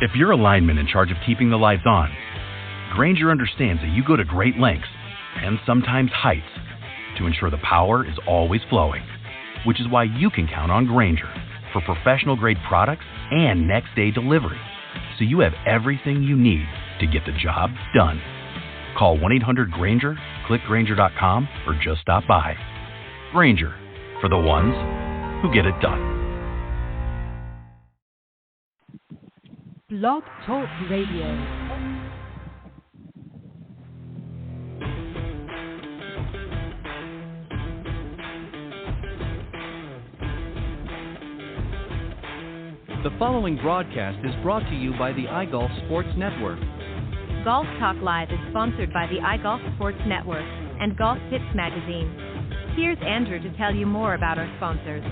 If you're a lineman in charge of keeping the lights on, Grainger understands that you go to great lengths, and sometimes heights, to ensure the power is always flowing. Which is why you can count on Grainger for professional-grade products and next-day delivery, so you have everything you need to get the job done. Call 1-800-GRAINGER, click Grainger.com, or just stop by. Grainger, for the ones who get it done. Blog Talk Radio. The following broadcast is brought to you by the iGolf Sports Network. Golf Talk Live is sponsored by the iGolf Sports Network and Golf Tips Magazine. Here's Andrew to tell you more about our sponsors.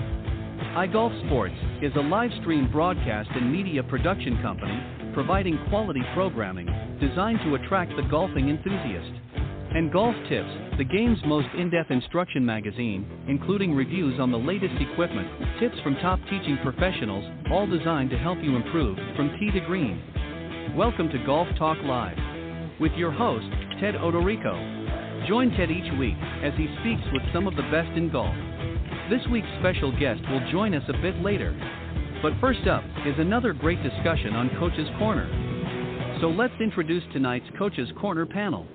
iGolf Sports is a live stream broadcast and media production company providing quality programming designed to attract the golfing enthusiast. And Golf Tips, the game's most in-depth instruction magazine, including reviews on the latest equipment, tips from top teaching professionals, all designed to help you improve from tee to green. Welcome to Golf Talk Live with your host, Ted Odorico. Join Ted each week as he speaks with some of the best in golf. This week's special guest will join us a bit later. But first up is another great discussion on Coach's Corner. So let's introduce tonight's Coach's Corner panel.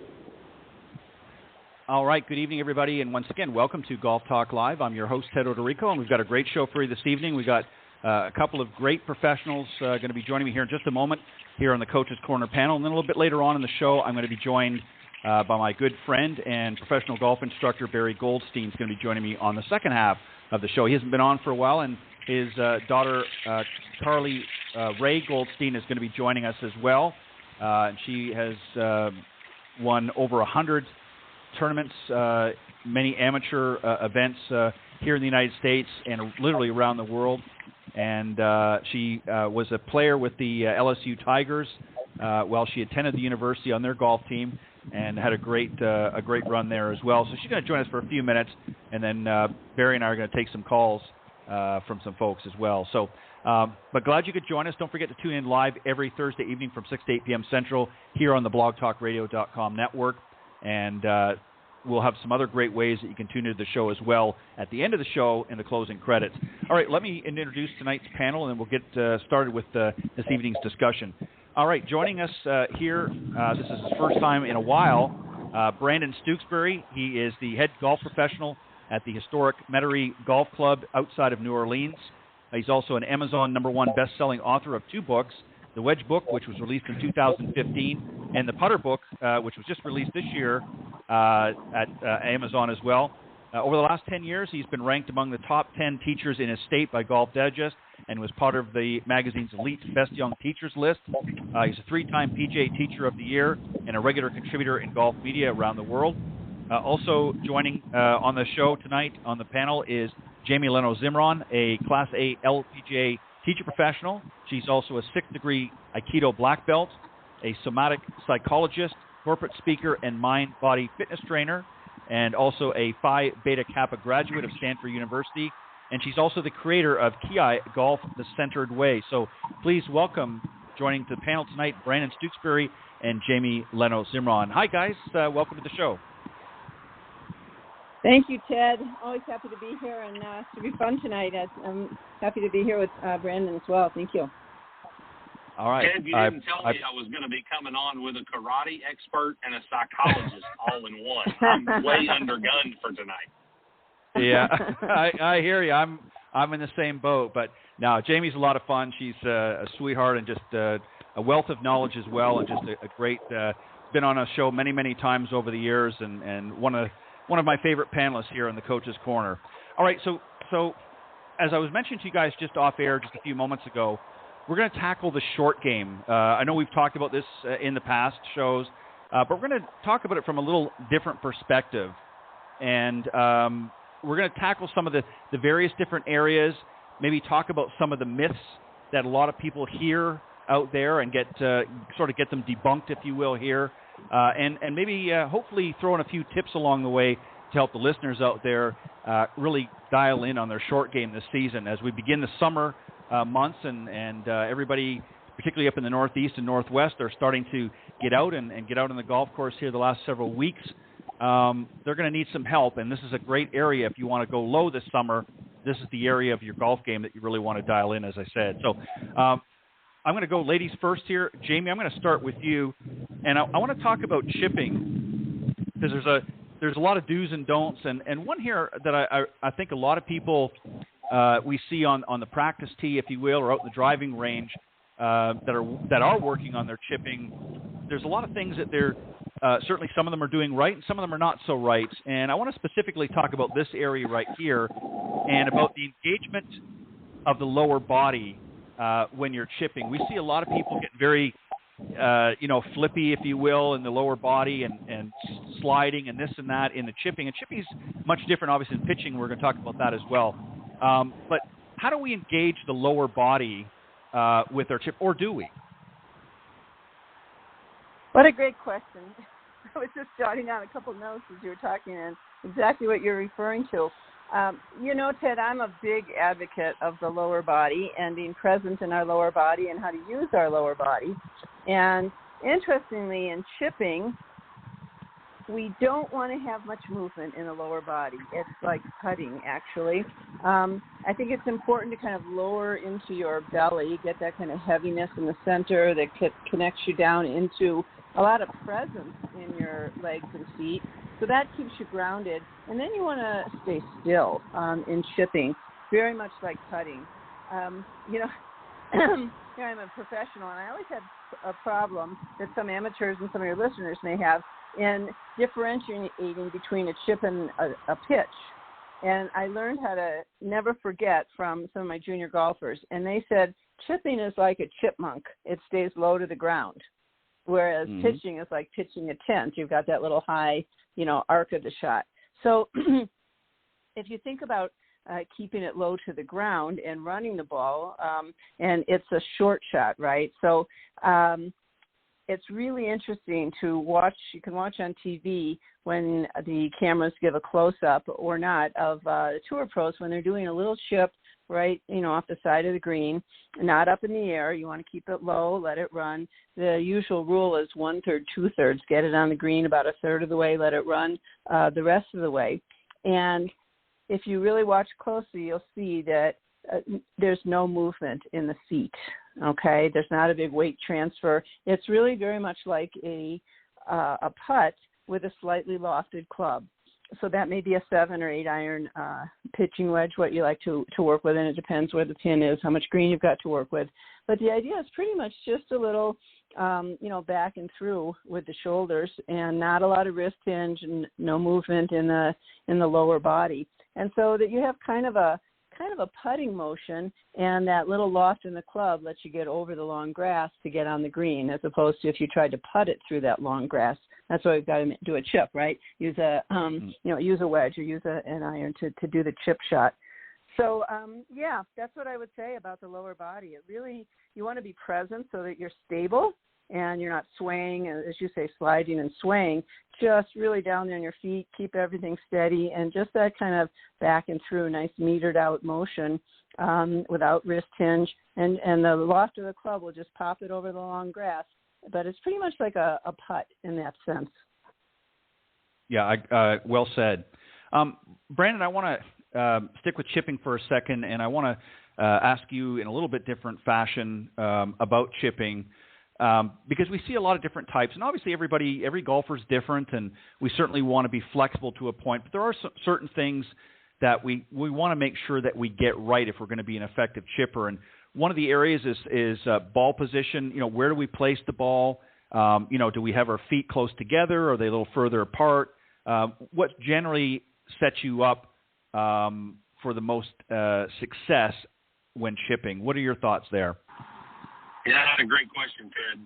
All right, good evening, everybody, and once again, welcome to Golf Talk Live. I'm your host, Ted Odorico, and we've got a great show for you this evening. We've got a couple of great professionals going to be joining me here in just a moment here on the Coach's Corner panel. And then a little bit later on in the show, I'm going to be joined by my good friend and professional golf instructor, Barry Goldstein, is going to be joining me on the second half of the show. He hasn't been on for a while, and his daughter, Carly Ray Goldstein, is going to be joining us as well. And she has won over 100 tournaments, many amateur events here in the United States and literally around the world. And she was a player with the LSU Tigers while she attended the university on their golf team and had a great run there as well. So she's going to join us for a few minutes, and then Barry and I are going to take some calls from some folks as well. So, but glad you could join us. Don't forget to tune in live every Thursday evening from 6 to 8 p.m. Central here on the blogtalkradio.com network. And we'll have some other great ways that you can tune into the show as well at the end of the show in the closing credits. All right, let me introduce tonight's panel, and then we'll get started with this evening's discussion. All right, joining us here, this is his first time in a while, Brandon Stooksbury. He is the head golf professional at the historic Metairie Golf Club outside of New Orleans. He's also an Amazon #1 best-selling author of 2 books, The Wedge Book, which was released in 2015, and The Putter Book, which was just released this year at Amazon as well. Over the last 10 years, he's been ranked among the top 10 teachers in his state by Golf Digest and was part of the magazine's Elite Best Young Teachers list. He's a 3-time PGA Teacher of the Year and a regular contributor in golf media around the world. Also joining on the show tonight on the panel is Jamie Leno-Zimron, a Class A LPGA teacher professional. She's also a 6th degree Aikido black belt, a somatic psychologist, corporate speaker, and mind-body fitness trainer, and also a Phi Beta Kappa graduate of Stanford University. And she's also the creator of Ki Golf the Centered Way. So please welcome, joining the panel tonight, Brandon Stooksbury and Jamie Leno-Zimron. Hi, guys. Welcome to the show. Thank you, Ted. Always happy to be here, and it should be fun tonight. I'm happy to be here with Brandon as well. Thank you. All right. Ted, you didn't tell me I was going to be coming on with a karate expert and a psychologist all in one. I'm way undergunned for tonight. Yeah, I hear you. I'm in the same boat. But no, Jamie's a lot of fun. She's a sweetheart and just a wealth of knowledge as well, and just a great. Been on a show many times over the years, and one of my favorite panelists here on the Coach's Corner. All right, so as I was mentioning to you guys just off air just a few moments ago, we're going to tackle the short game. I know we've talked about this in the past shows, but we're going to talk about it from a little different perspective. And we're going to tackle some of the various different areas, maybe talk about some of the myths that a lot of people hear out there and get them debunked, if you will, here. And maybe hopefully throw in a few tips along the way to help the listeners out there really dial in on their short game this season as we begin the summer months and everybody particularly up in the Northeast and Northwest, are starting to get out and get out on the golf course here the last several weeks. They're going to need some help, and this is a great area if you want to go low this summer. This is the area of your golf game that you really want to dial in, as I said. So I'm going to go ladies first here. Jamie, I'm going to start with you, and I want to talk about chipping because there's a lot of do's and don'ts, and one here that I think a lot of people we see on the practice tee, if you will, or out in the driving range that are working on their chipping. There's a lot of things that they're certainly some of them are doing right, and some of them are not so right. And I want to specifically talk about this area right here, and about the engagement of the lower body when you're chipping. We see a lot of people get very flippy, if you will, in the lower body and sliding and this and that in the chipping. And chipping is much different, obviously, than pitching. We're going to talk about that as well. But how do we engage the lower body with our chip, or do we? What a great question. I was just jotting down a couple notes as you were talking, and exactly what you're referring to. Ted, I'm a big advocate of the lower body and being present in our lower body and how to use our lower body. And interestingly, in chipping, we don't want to have much movement in the lower body. It's like putting, actually. I think it's important to kind of lower into your belly, get that kind of heaviness in the center that connects you down into a lot of presence in your legs and feet. So that keeps you grounded. And then you want to stay still in chipping, very much like putting. I'm a professional, and I always have a problem that some amateurs and some of your listeners may have in differentiating between a chip and a pitch. And I learned how to never forget from some of my junior golfers. And they said, chipping is like a chipmunk. It stays low to the ground. Whereas pitching is like pitching a tent. You've got that little high, arc of the shot. So if you think about keeping it low to the ground and running the ball, and it's a short shot, right? So it's really interesting to watch. You can watch on TV when the cameras give a close-up or not of the tour pros when they're doing a little chip right, off the side of the green, not up in the air. You want to keep it low, let it run. The usual rule is 1/3, 2/3. Get it on the green about 1/3 of the way, let it run the rest of the way. And if you really watch closely, you'll see that there's no movement in the feet, okay? There's not a big weight transfer. It's really very much like a putt with a slightly lofted club. So that may be a 7 or 8 iron pitching wedge, what you like to work with, and it depends where the pin is, how much green you've got to work with. But the idea is pretty much just a little, back and through with the shoulders, and not a lot of wrist hinge and no movement in the lower body. And so that you have kind of a putting motion, and that little loft in the club lets you get over the long grass to get on the green, as opposed to if you tried to putt it through that long grass. That's why we've got to do a chip, right? Use a use a wedge or use an iron to do the chip shot. So that's what I would say about the lower body. It really, you want to be present so that you're stable and you're not swaying, as you say, sliding and swaying. Just really down there on your feet, keep everything steady, and just that kind of back and through, nice metered out motion without wrist hinge. And the loft of the club will just pop it over the long grass. But it's pretty much like a putt in that sense. Yeah, well said. Brandon, I want to stick with chipping for a second, and I want to ask you in a little bit different fashion about chipping, because we see a lot of different types, and obviously every golfer is different, and we certainly want to be flexible to a point, but there are certain things that we want to make sure that we get right if we're going to be an effective chipper. And one of the areas is ball position. Where do we place the ball? Do we have our feet close together? Are they a little further apart? What generally sets you up for the most success when chipping? What are your thoughts there? Yeah, that's a great question, Ted.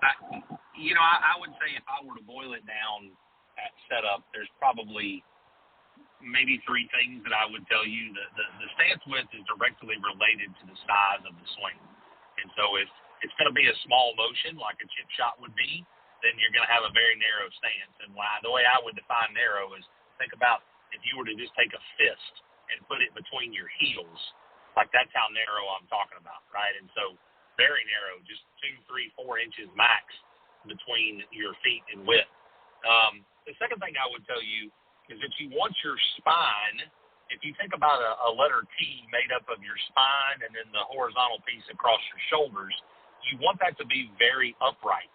I would say if I were to boil it down at setup, there's probably maybe 3 things that I would tell you. The stance width is directly related to the size of the swing. And so if it's going to be a small motion like a chip shot would be, then you're going to have a very narrow stance. And the way I would define narrow is, think about if you were to just take a fist and put it between your heels, like that's how narrow I'm talking about, right? And so very narrow, just 2, 3, 4 inches max between your feet and width. The second thing I would tell you is that you want your spine, if you think about a letter T made up of your spine and then the horizontal piece across your shoulders, you want that to be very upright.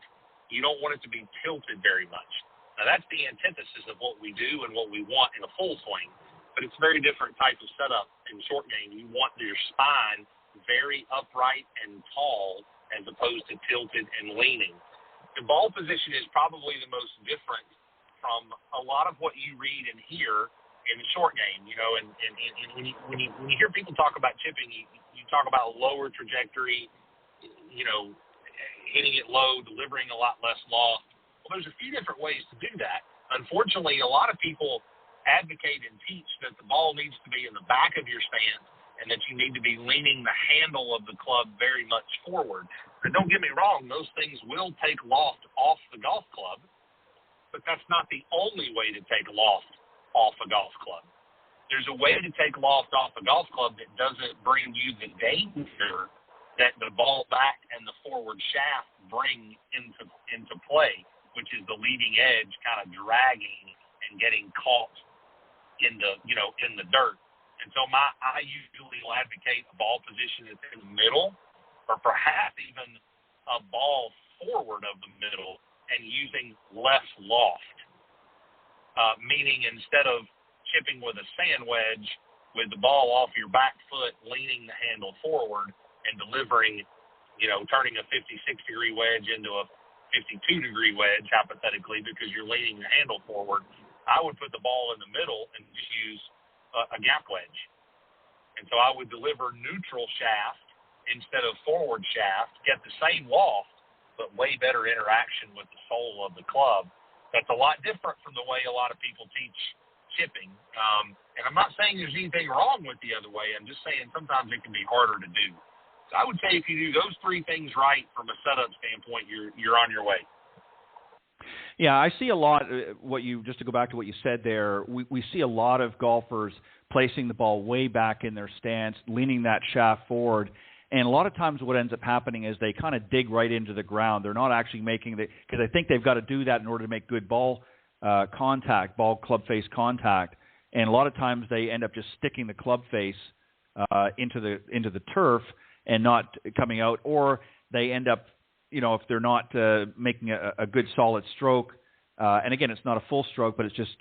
You don't want it to be tilted very much. Now, that's the antithesis of what we do and what we want in a full swing, but it's a very different type of setup in short game. You want your spine very upright and tall as opposed to tilted and leaning. The ball position is probably the most different from a lot of what you read and hear in the short game, you know, and when you hear people talk about chipping, you talk about lower trajectory, you know, hitting it low, delivering a lot less loft. Well, there's a few different ways to do that. Unfortunately, a lot of people advocate and teach that the ball needs to be in the back of your stance and that you need to be leaning the handle of the club very much forward. But don't get me wrong, those things will take loft off the golf club, but that's not the only way to take loft off a golf club. There's a way to take loft off a golf club that doesn't bring you the danger that the ball back and the forward shaft bring into play, which is the leading edge kind of dragging and getting caught in the dirt. And so I usually will advocate a ball position that's in the middle, or perhaps even a ball forward of the middle and using less loft. Meaning instead of chipping with a sand wedge with the ball off your back foot, leaning the handle forward and delivering, you know, turning a 56-degree wedge into a 52-degree wedge, hypothetically, because you're leaning the handle forward, I would put the ball in the middle and just use a gap wedge. And so I would deliver neutral shaft instead of forward shaft, get the same loft, but way better interaction with the sole of the club. That's a lot different from the way a lot of people teach chipping. And I'm not saying there's anything wrong with the other way. I'm just saying sometimes it can be harder to do. So I would say if you do those three things right from a setup standpoint, you're on your way. Yeah, I see a lot. Just to go back to what you said there, we see a lot of golfers placing the ball way back in their stance, leaning that shaft forward. And a lot of times what ends up happening is they kind of dig right into the ground. They're not actually making the – because I think they've got to do that in order to make good ball contact, ball club face contact. And a lot of times they end up just sticking the club face into the turf and not coming out, or they end up, you know, if they're not making a good solid stroke. And again, it's not a full stroke, but it's just,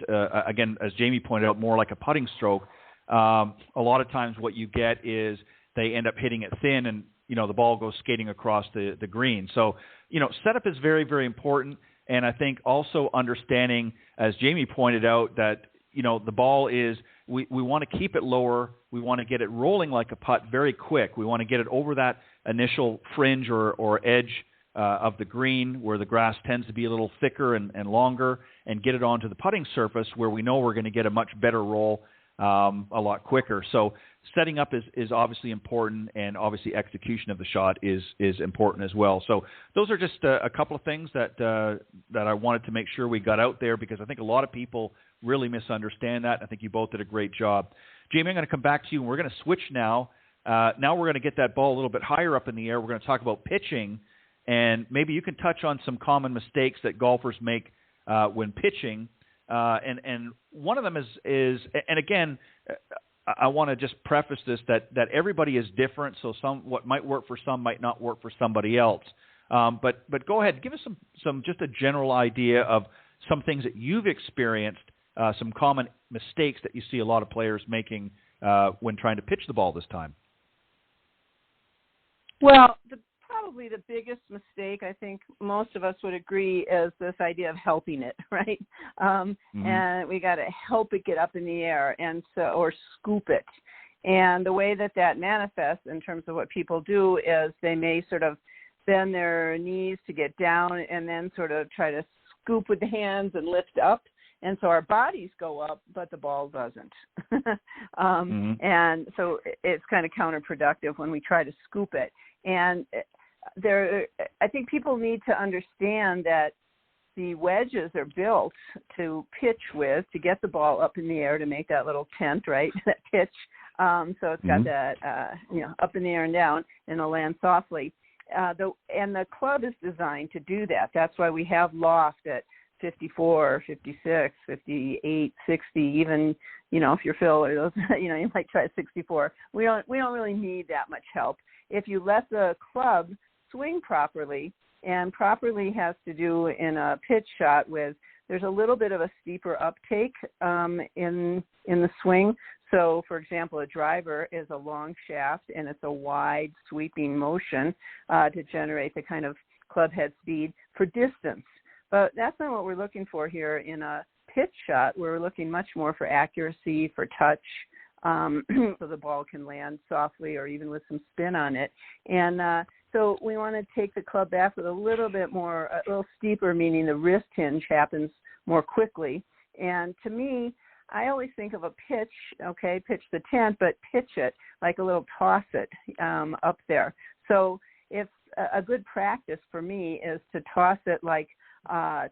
again, as Jamie pointed out, more like a putting stroke. A lot of times what you get is they end up hitting it thin and, you know, the ball goes skating across the green. So, you know, setup is very, very important. And I think also understanding, as Jamie pointed out, that, you know, the ball is, we want to keep it lower. We want to get it rolling like a putt very quick. We want to get it over that initial fringe or edge of the green where the grass tends to be a little thicker and longer, and get it onto the putting surface where we know we're going to get a much better roll a lot quicker. So setting up is obviously important, and obviously execution of the shot is important as well. So those are just a couple of things that I wanted to make sure we got out there, because I think a lot of people really misunderstand that. I think you both did a great job. Jamie, I'm going to come back to you, and we're going to switch now. Now we're going to get that ball a little bit higher up in the air. We're going to talk about pitching, and maybe you can touch on some common mistakes that golfers make when pitching. And one of them is, and again, I want to just preface this that everybody is different. So what might work for some might not work for somebody else. But go ahead, give us some just a general idea of some things that you've experienced, some common mistakes that you see a lot of players making when trying to pitch the ball this time. Well, probably the biggest mistake, I think most of us would agree, is this idea of helping it, right? And we got to help it get up in the air, or scoop it. And the way that manifests in terms of what people do is they may sort of bend their knees to get down and then sort of try to scoop with the hands and lift up. And so our bodies go up, but the ball doesn't. And so it's kind of counterproductive when we try to scoop it. And I think people need to understand that the wedges are built to pitch with, to get the ball up in the air, to make that little tent, right, that pitch. So it's got that, up in the air and down, and it'll land softly. the club is designed to do that. That's why we have loft at 54, 56, 58, 60, even, if you're Phil or those, you might try 64. We don't really need that much help. If you let the club swing properly, and properly has to do in a pitch shot with, there's a little bit of a steeper uptake in the swing. So, for example, a driver is a long shaft, and it's a wide sweeping motion to generate the kind of club head speed for distance. But that's not what we're looking for here in a pitch shot. We're looking much more for accuracy, for touch, so the ball can land softly or even with some spin on it. And so we want to take the club back with a little steeper, meaning the wrist hinge happens more quickly. And to me, I always think of a pitch the tent, but pitch it, like a little toss it up there. So if a good practice for me is to toss it like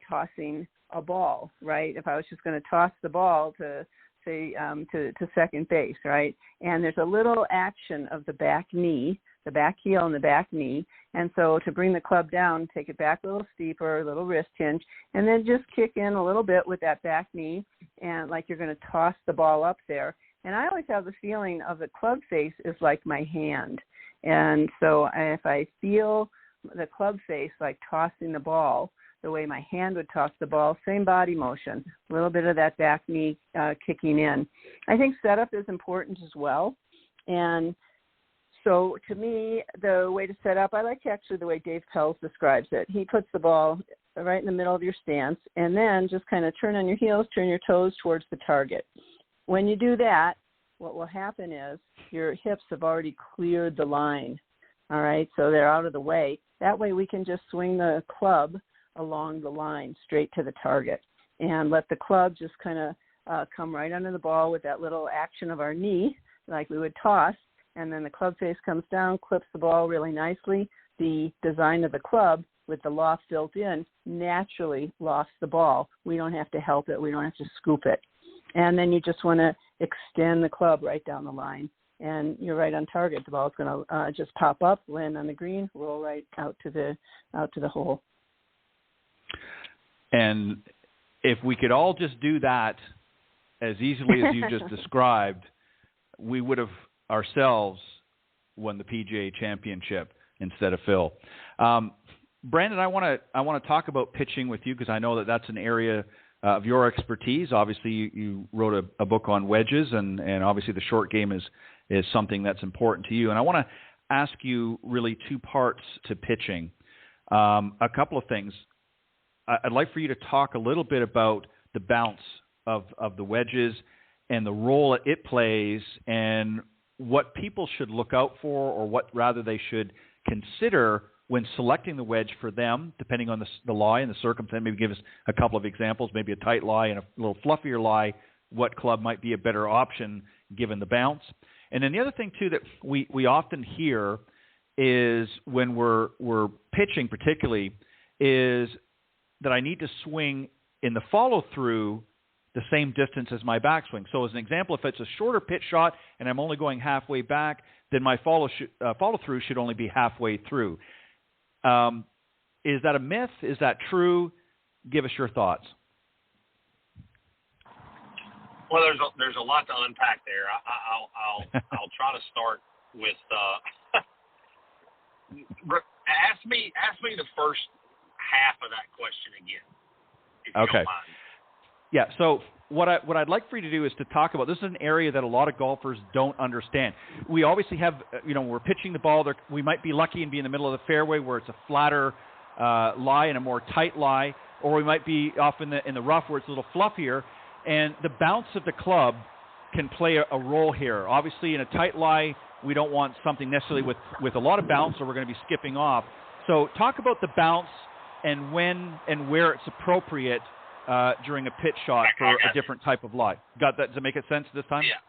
tossing a ball, right? If I was just going to toss the ball to, say, to second base, right? And there's a little action of the back knee, the back heel and the back knee. And so to bring the club down, take it back a little steeper, a little wrist hinge, and then just kick in a little bit with that back knee, and like you're going to toss the ball up there. And I always have the feeling of the club face is like my hand. And so if I feel the club face like tossing the ball, the way my hand would toss the ball, same body motion, a little bit of that back knee kicking in. I think setup is important as well. And so to me, the way to set up, I like actually the way Dave Pelz describes it. He puts the ball right in the middle of your stance, and then just kind of turn on your heels, turn your toes towards the target. When you do that, what will happen is your hips have already cleared the line, all right? So they're out of the way. That way we can just swing the club along the line straight to the target and let the club just kind of come right under the ball with that little action of our knee like we would toss, and then the club face comes down, clips the ball really nicely. The design of the club with the loft built in naturally lofts the ball. We don't have to help it. We don't have to scoop it. And then you just want to extend the club right down the line, and you're right on target. The ball's going to just pop up, land on the green, roll right out to the hole. And if we could all just do that as easily as you just described, we would have ourselves won the PGA Championship instead of Phil. Brandon, I want to talk about pitching with you because I know that that's an area of your expertise. Obviously, you wrote a book on wedges, and obviously the short game is something that's important to you. And I want to ask you really two parts to pitching. A couple of things. I'd like for you to talk a little bit about the bounce of the wedges and the role it plays and what people should look out for, or what rather they should consider when selecting the wedge for them, depending on the lie and the circumstance. Maybe give us a couple of examples, maybe a tight lie and a little fluffier lie, what club might be a better option given the bounce. And then the other thing, too, that we often hear is when we're pitching particularly is that I need to swing in the follow-through the same distance as my backswing. So as an example, if it's a shorter pitch shot and I'm only going halfway back, then my follow-through should only be halfway through. Is that a myth? Is that true? Give us your thoughts. Well, there's a lot to unpack there. I'll try to start with ask me the first half of that question again, if you don't mind. Yeah, so what I'd like for you to do is to talk about, this is an area that a lot of golfers don't understand. We obviously have, we're pitching the ball, we might be lucky and be in the middle of the fairway where it's a flatter lie and a more tight lie, or we might be off in the rough where it's a little fluffier, and the bounce of the club can play a role here. Obviously, in a tight lie, we don't want something necessarily with a lot of bounce, or we're going to be skipping off. So talk about the bounce and when and where it's appropriate during a pitch shot for a different type of lie. Got that? Does it make sense this time? Yeah.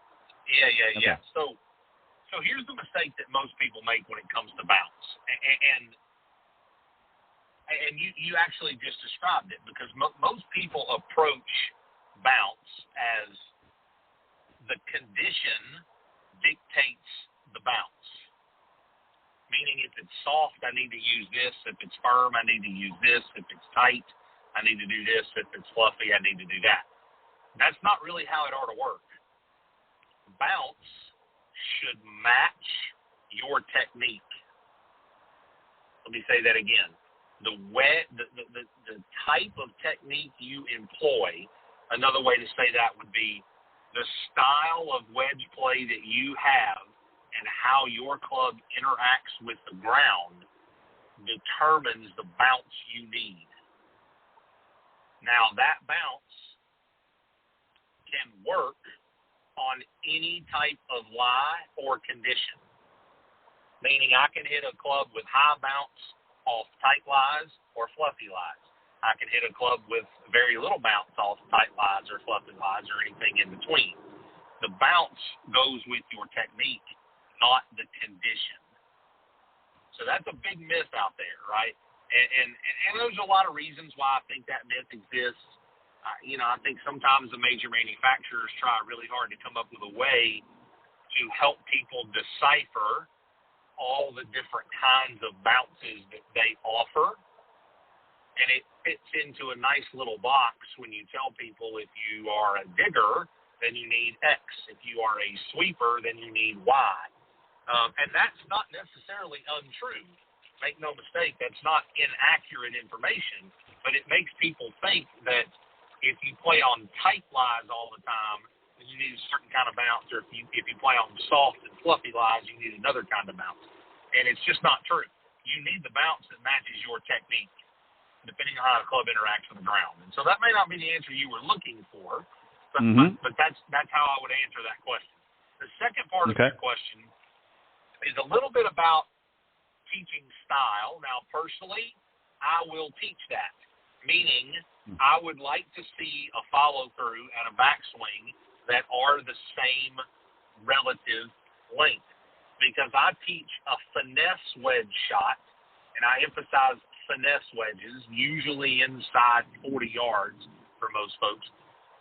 Okay. So here's the mistake that most people make when it comes to bounce, and you actually just described it, because most people approach bounce as the condition dictates the bounce. meaning if it's soft, I need to use this. If it's firm, I need to use this. If it's tight, I need to do this. If it's fluffy, I need to do that. That's not really how it ought to work. Bounce should match your technique. Let me say that again. The type of technique you employ, another way to say that would be the style of wedge play that you have and how your club interacts with the ground determines the bounce you need. Now, that bounce can work on any type of lie or condition, meaning I can hit a club with high bounce off tight lies or fluffy lies. I can hit a club with very little bounce off tight lies or fluffy lies or anything in between. The bounce goes with your technique, not the condition. So that's a big myth out there, right? And there's a lot of reasons why I think that myth exists. I think sometimes the major manufacturers try really hard to come up with a way to help people decipher all the different kinds of bounces that they offer. And it fits into a nice little box when you tell people if you are a digger, then you need X. If you are a sweeper, then you need Y. And that's not necessarily untrue. Make no mistake, that's not inaccurate information, but it makes people think that if you play on tight lies all the time, then you need a certain kind of bounce, or if you play on soft and fluffy lies, you need another kind of bounce. And it's just not true. You need the bounce that matches your technique, depending on how the club interacts with the ground. And so that may not be the answer you were looking for, but that's how I would answer that question. The second part of your question is a little bit about teaching style. Now, personally, I will teach that, meaning I would like to see a follow-through and a backswing that are the same relative length, because I teach a finesse wedge shot, and I emphasize finesse wedges, usually inside 40 yards for most folks,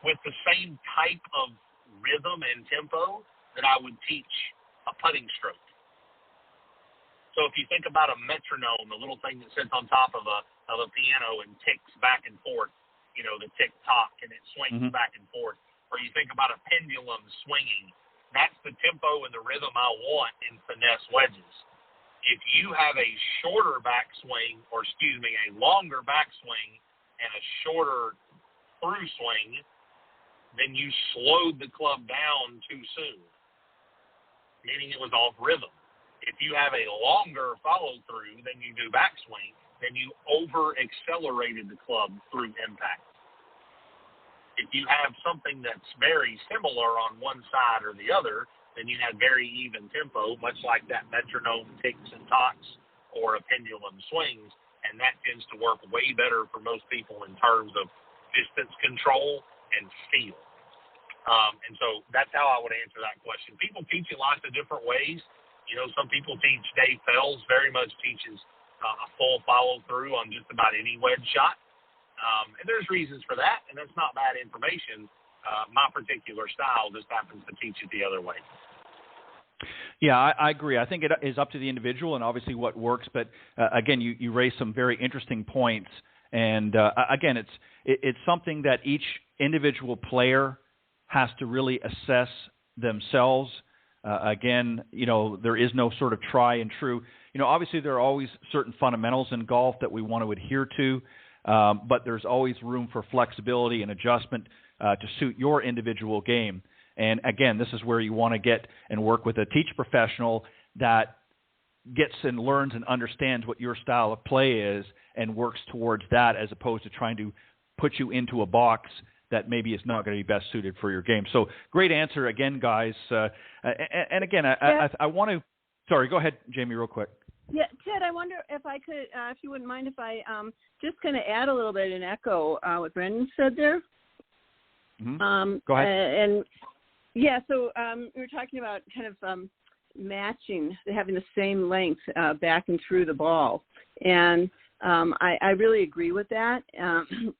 with the same type of rhythm and tempo that I would teach a putting stroke. So if you think about a metronome, the little thing that sits on top of a piano and ticks back and forth, the tick-tock, and it swings back and forth, or you think about a pendulum swinging, that's the tempo and the rhythm I want in finesse wedges. If you have a shorter backswing, a longer backswing and a shorter through swing, then you slowed the club down too soon, meaning it was off rhythm. If you have a longer follow-through than you do backswing, then you over-accelerated the club through impact. If you have something that's very similar on one side or the other, then you have very even tempo, much like that metronome ticks and tocks or a pendulum swings, and that tends to work way better for most people in terms of distance control and feel. And so that's how I would answer that question. People teach it lots of different ways. Some people teach, Dave Fells very much teaches a full follow-through on just about any wedge shot. And there's reasons for that, and that's not bad information. My particular style just happens to teach it the other way. Yeah, I agree. I think it is up to the individual and obviously what works. But, again, you raised some very interesting points. And, again, it's something that each individual player has to really assess themselves. Again, there is no sort of try and true. Obviously there are always certain fundamentals in golf that we want to adhere to, but there's always room for flexibility and adjustment to suit your individual game. And again, this is where you want to get and work with a teach professional that gets and learns and understands what your style of play is and works towards that, as opposed to trying to put you into a box that maybe is not going to be best suited for your game. So great answer again, guys. And again, I want to – sorry, go ahead, Jamie, real quick. Yeah, Ted, I wonder if I could, if you wouldn't mind if I just kind of add a little bit and echo what Brendan said there. Go ahead. And yeah, so we were talking about kind of matching, having the same length back and through the ball. And I really agree with that.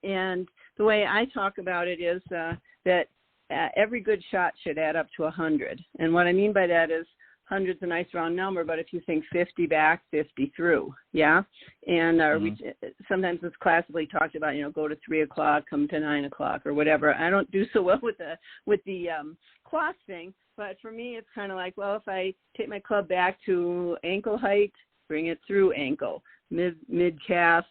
And the way I talk about it is that every good shot should add up to 100. And what I mean by that is 100's a nice round number, but if you think 50 back, 50 through, yeah? And sometimes it's classically talked about, go to 3 o'clock, come to 9 o'clock or whatever. I don't do so well with the clock thing, but for me it's kind of like, well, if I take my club back to ankle height, bring it through ankle, mid-calf,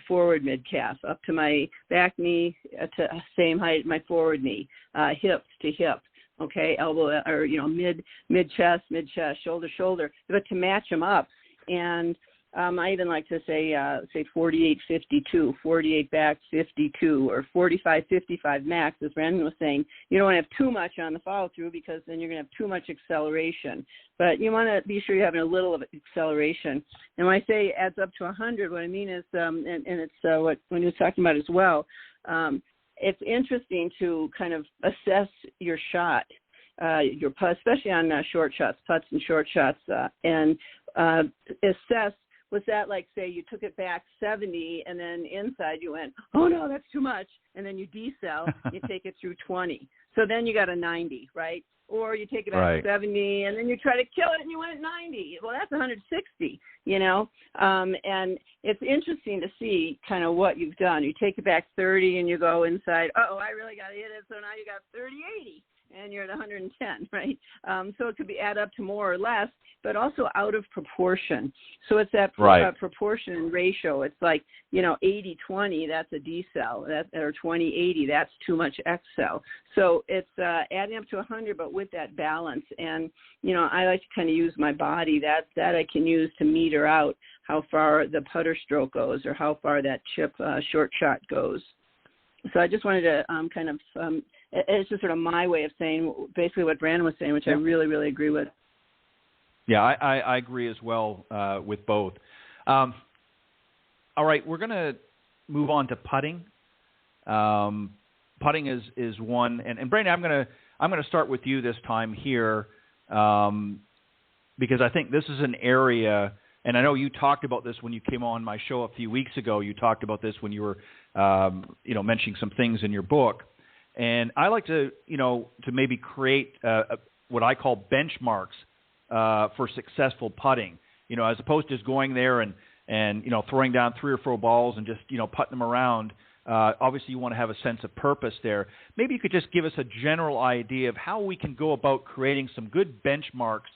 forward mid-calf, up to my back knee to same height, my forward knee, hip to hip, okay, elbow or mid-chest, shoulder, but to match them up. And I even like to say 48-52, 48 back, 52, or 45-55 max, as Brandon was saying. You don't want to have too much on the follow through because then you're going to have too much acceleration. But you want to be sure you're having a little of acceleration. And when I say adds up to 100, what I mean is, and it's what when you're talking about as well, it's interesting to kind of assess your shot, your putt, especially on short shots, putts and short shots, and assess. Was that like, say, you took it back 70 and then inside you went, oh, no, that's too much, and then you decel, you take it through 20. So then you got a 90, right? Or you take it back 70 and then you try to kill it and you went at 90. Well, that's 160, and it's interesting to see kind of what you've done. You take it back 30 and you go inside, I really got to hit it, so now you got 30-80. And you're at 110, right? So it could be add up to more or less, but also out of proportion. So it's that proportion and ratio. It's like, 80-20, that's a decel, or 20-80, that's too much excel. So it's adding up to 100, but with that balance. And, I like to kind of use my body. That I can use to meter out how far the putter stroke goes or how far that chip short shot goes. So I just wanted to it's just sort of my way of saying basically what Brandon was saying, which I really, really agree with. Yeah, I agree as well with both. All right, we're going to move on to putting. Putting is one, and Brandon, I'm going to start with you this time here because I think this is an area, and I know you talked about this when you came on my show a few weeks ago. You talked about this when you were mentioning some things in your book. And I like to maybe create what I call benchmarks for successful putting, as opposed to just going there and throwing down 3 or 4 balls and just, putting them around. Obviously, you want to have a sense of purpose there. Maybe you could just give us a general idea of how we can go about creating some good benchmarks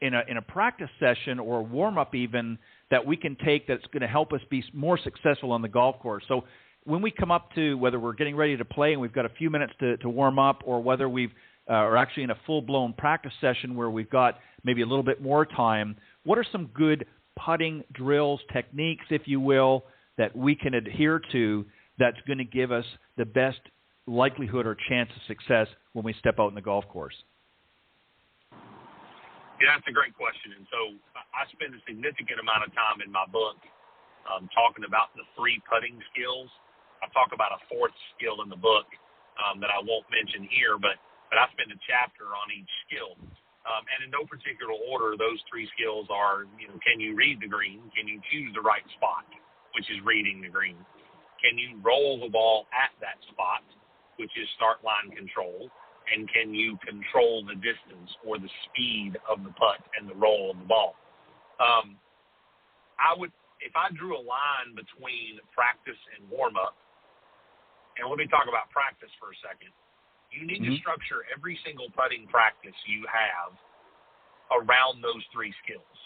in a practice session or a warm-up even that we can take that's going to help us be more successful on the golf course. So when we come up to whether we're getting ready to play and we've got a few minutes to warm up, or whether we've are actually in a full-blown practice session where we've got maybe a little bit more time, what are some good putting drills, techniques, if you will, that we can adhere to that's going to give us the best likelihood or chance of success when we step out in the golf course? Yeah, that's a great question. And so I spend a significant amount of time in my book talking about the 3 putting skills. I talk about a 4th skill in the book that I won't mention here, but I spend a chapter on each skill. And in no particular order, those 3 skills are, can you read the green? Can you choose the right spot, which is reading the green? Can you roll the ball at that spot, which is start line control? And can you control the distance or the speed of the putt and the roll of the ball? If I drew a line between practice and warm-up, and let me talk about practice for a second. You need to structure every single putting practice you have around those 3 skills.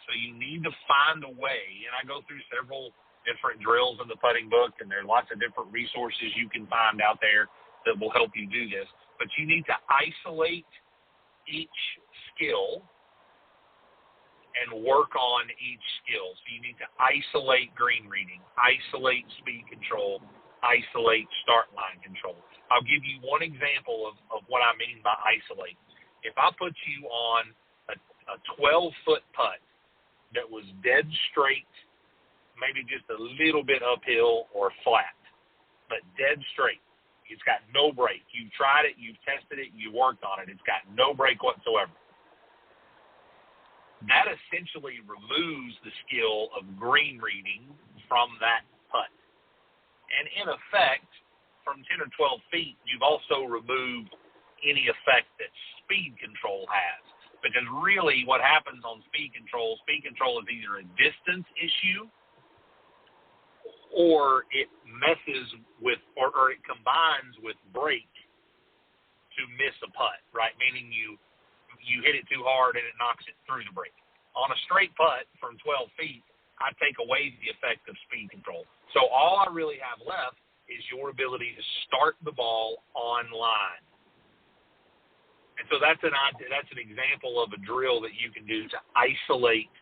So you need to find a way, and I go through several different drills in the putting book, and there are lots of different resources you can find out there that will help you do this. But you need to isolate each skill and work on each skill. So you need to isolate green reading, isolate speed control, isolate start line control. I'll give you one example of what I mean by isolate. If I put you on a 12-foot putt that was dead straight, maybe just a little bit uphill or flat, but dead straight, it's got no break. You've tried it, you've tested it, you worked on it. It's got no break whatsoever. That essentially removes the skill of green reading from that putt. And in effect, from 10 or 12 feet, you've also removed any effect that speed control has. Because really what happens on speed control is either a distance issue or it messes with, or it combines with break to miss a putt, right? Meaning you hit it too hard and it knocks it through the break. On a straight putt from 12 feet, I take away the effect of speed control. So all I really have left is your ability to start the ball on line. And so that's an example of a drill that you can do to isolate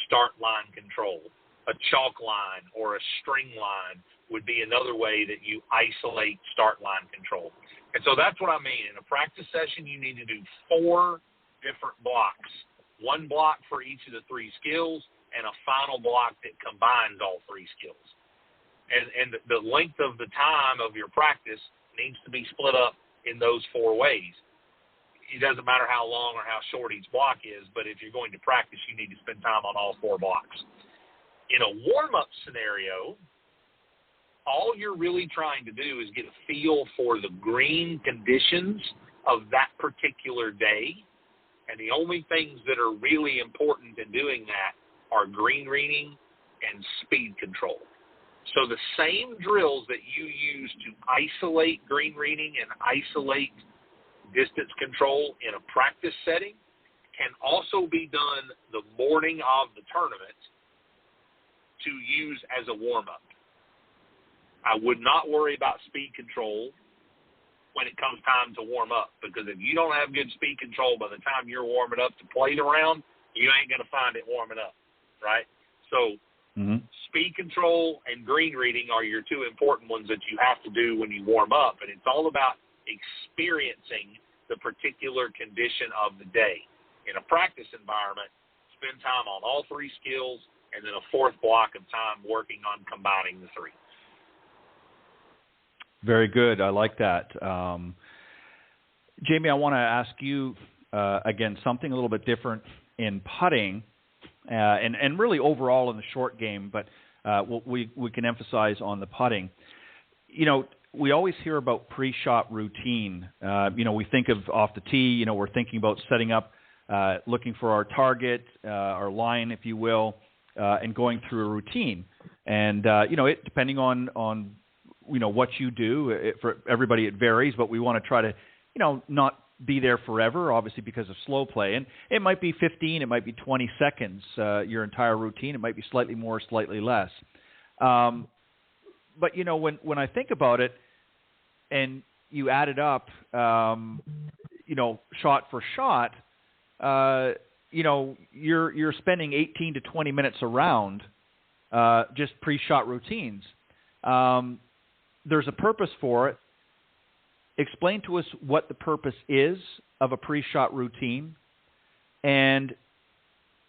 start line control. A chalk line or a string line would be another way that you isolate start line control. And so that's what I mean. In a practice session, you need to do 4 different blocks. 1 block for each of the 3 skills and a final block that combines all 3 skills. And the length of the time of your practice needs to be split up in those 4 ways. It doesn't matter how long or how short each block is, but if you're going to practice, you need to spend time on all 4 blocks. In a warm-up scenario, all you're really trying to do is get a feel for the green conditions of that particular day, and the only things that are really important in doing that are green reading and speed control. So the same drills that you use to isolate green reading and isolate distance control in a practice setting can also be done the morning of the tournament to use as a warm-up. I would not worry about speed control when it comes time to warm up, because if you don't have good speed control by the time you're warming up to play the round, you ain't going to find it warming up, right? So speed control and green reading are your 2 important ones that you have to do when you warm up, and it's all about experiencing the particular condition of the day. In a practice environment, spend time on all 3 skills and then a 4th block of time working on combining the 3. Very good. I like that. Jamie, I want to ask you, again, something a little bit different in putting and really overall in the short game, but we can emphasize on the putting. You know, we always hear about pre-shot routine. You know, we think of off the tee, you know, we're thinking about setting up, looking for our target, our line, if you will, and going through a routine. And, you know, it depending on you know, what you do, for everybody it varies, but we want to try to, you know, not be there forever, obviously because of slow play. And it might be 15, it might be 20 seconds, your entire routine. It might be slightly more, slightly less. But, you know, when I think about it and you add it up, you know, shot for shot, you know, you're spending 18 to 20 minutes a round, just pre-shot routines. There's a purpose for it. Explain to us what the purpose is of a pre-shot routine, and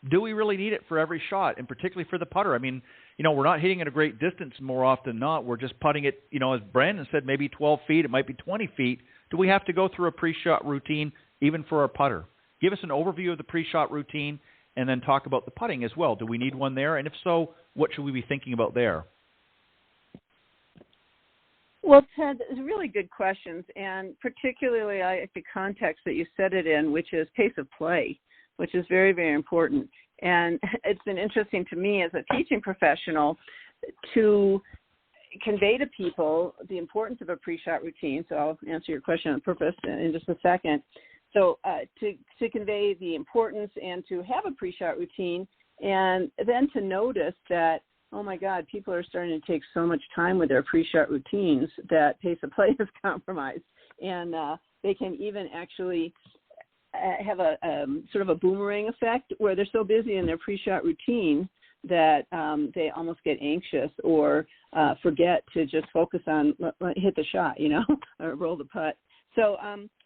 do we really need it for every shot, and particularly for the putter? I mean, you know, we're not hitting at a great distance more often than not. We're just putting it, you know, as Brandon said, maybe 12 feet. It might be 20 feet. Do we have to go through a pre-shot routine even for our putter? Give us an overview of the pre-shot routine and then talk about the putting as well. Do we need one there? And if so, what should we be thinking about there? Well, Ted, it's really good questions, and particularly I like the context that you said it in, which is pace of play, which is very, very important. And it's been interesting to me as a teaching professional to convey to people the importance of a pre-shot routine. So I'll answer your question on purpose in just a second. So to convey the importance and to have a pre-shot routine, and then to notice that, oh my God, people are starting to take so much time with their pre-shot routines that pace of play is compromised. And they can even actually have a sort of a boomerang effect where they're so busy in their pre-shot routine that they almost get anxious or forget to just focus on hit the shot, you know, or roll the putt. So,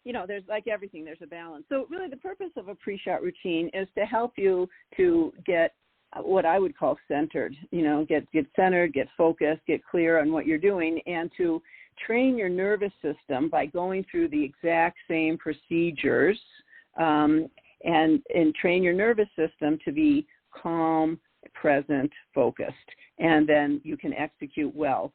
you know, there's like everything, there's a balance. So really the purpose of a pre-shot routine is to help you to get what I would call centered, you know, get centered, get focused, get clear on what you're doing, and to train your nervous system by going through the exact same procedures and train your nervous system to be calm, present, focused, and then you can execute well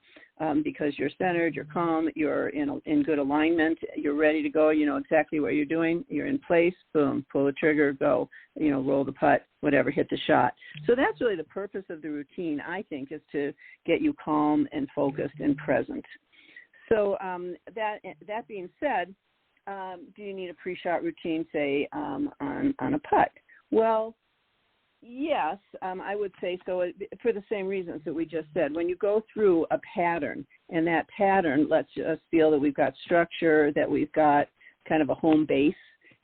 because you're centered, you're calm, you're in good alignment, you're ready to go, you know exactly what you're doing, you're in place, boom, pull the trigger, go, roll the putt, whatever, hit the shot. So that's really the purpose of the routine, I think, is to get you calm and focused and present. So that being said, do you need a pre-shot routine, say, on a putt? Well, yes, I would say so for the same reasons that we just said. When you go through a pattern, and that pattern lets us feel that we've got structure, that we've got kind of a home base,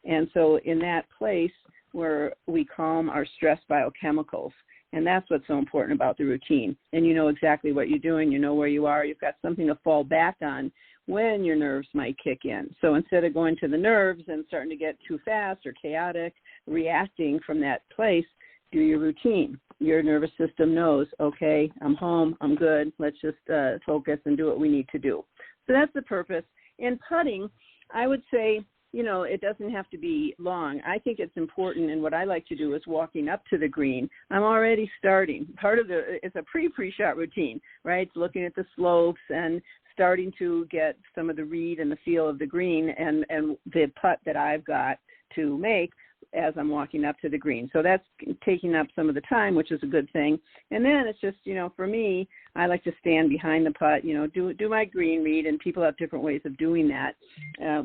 and so in that place where we calm our stress biochemicals, and that's what's so important about the routine. And you know exactly what you're doing, you know where you are, you've got something to fall back on when your nerves might kick in. So instead of going to the nerves and starting to get too fast or chaotic, reacting from that place, do your routine. Your nervous system knows, okay, I'm home, I'm good, let's just focus and do what we need to do. So that's the purpose. In putting, I would say, it doesn't have to be long. I think it's important, and what I like to do is walking up to the green. I'm already starting. Part of it's a pre-shot routine, right? It's looking at the slopes and starting to get some of the read and the feel of the green and the putt that I've got to make as I'm walking up to the green. So that's taking up some of the time, which is a good thing. And then it's just, for me, I like to stand behind the putt, do my green read, and people have different ways of doing that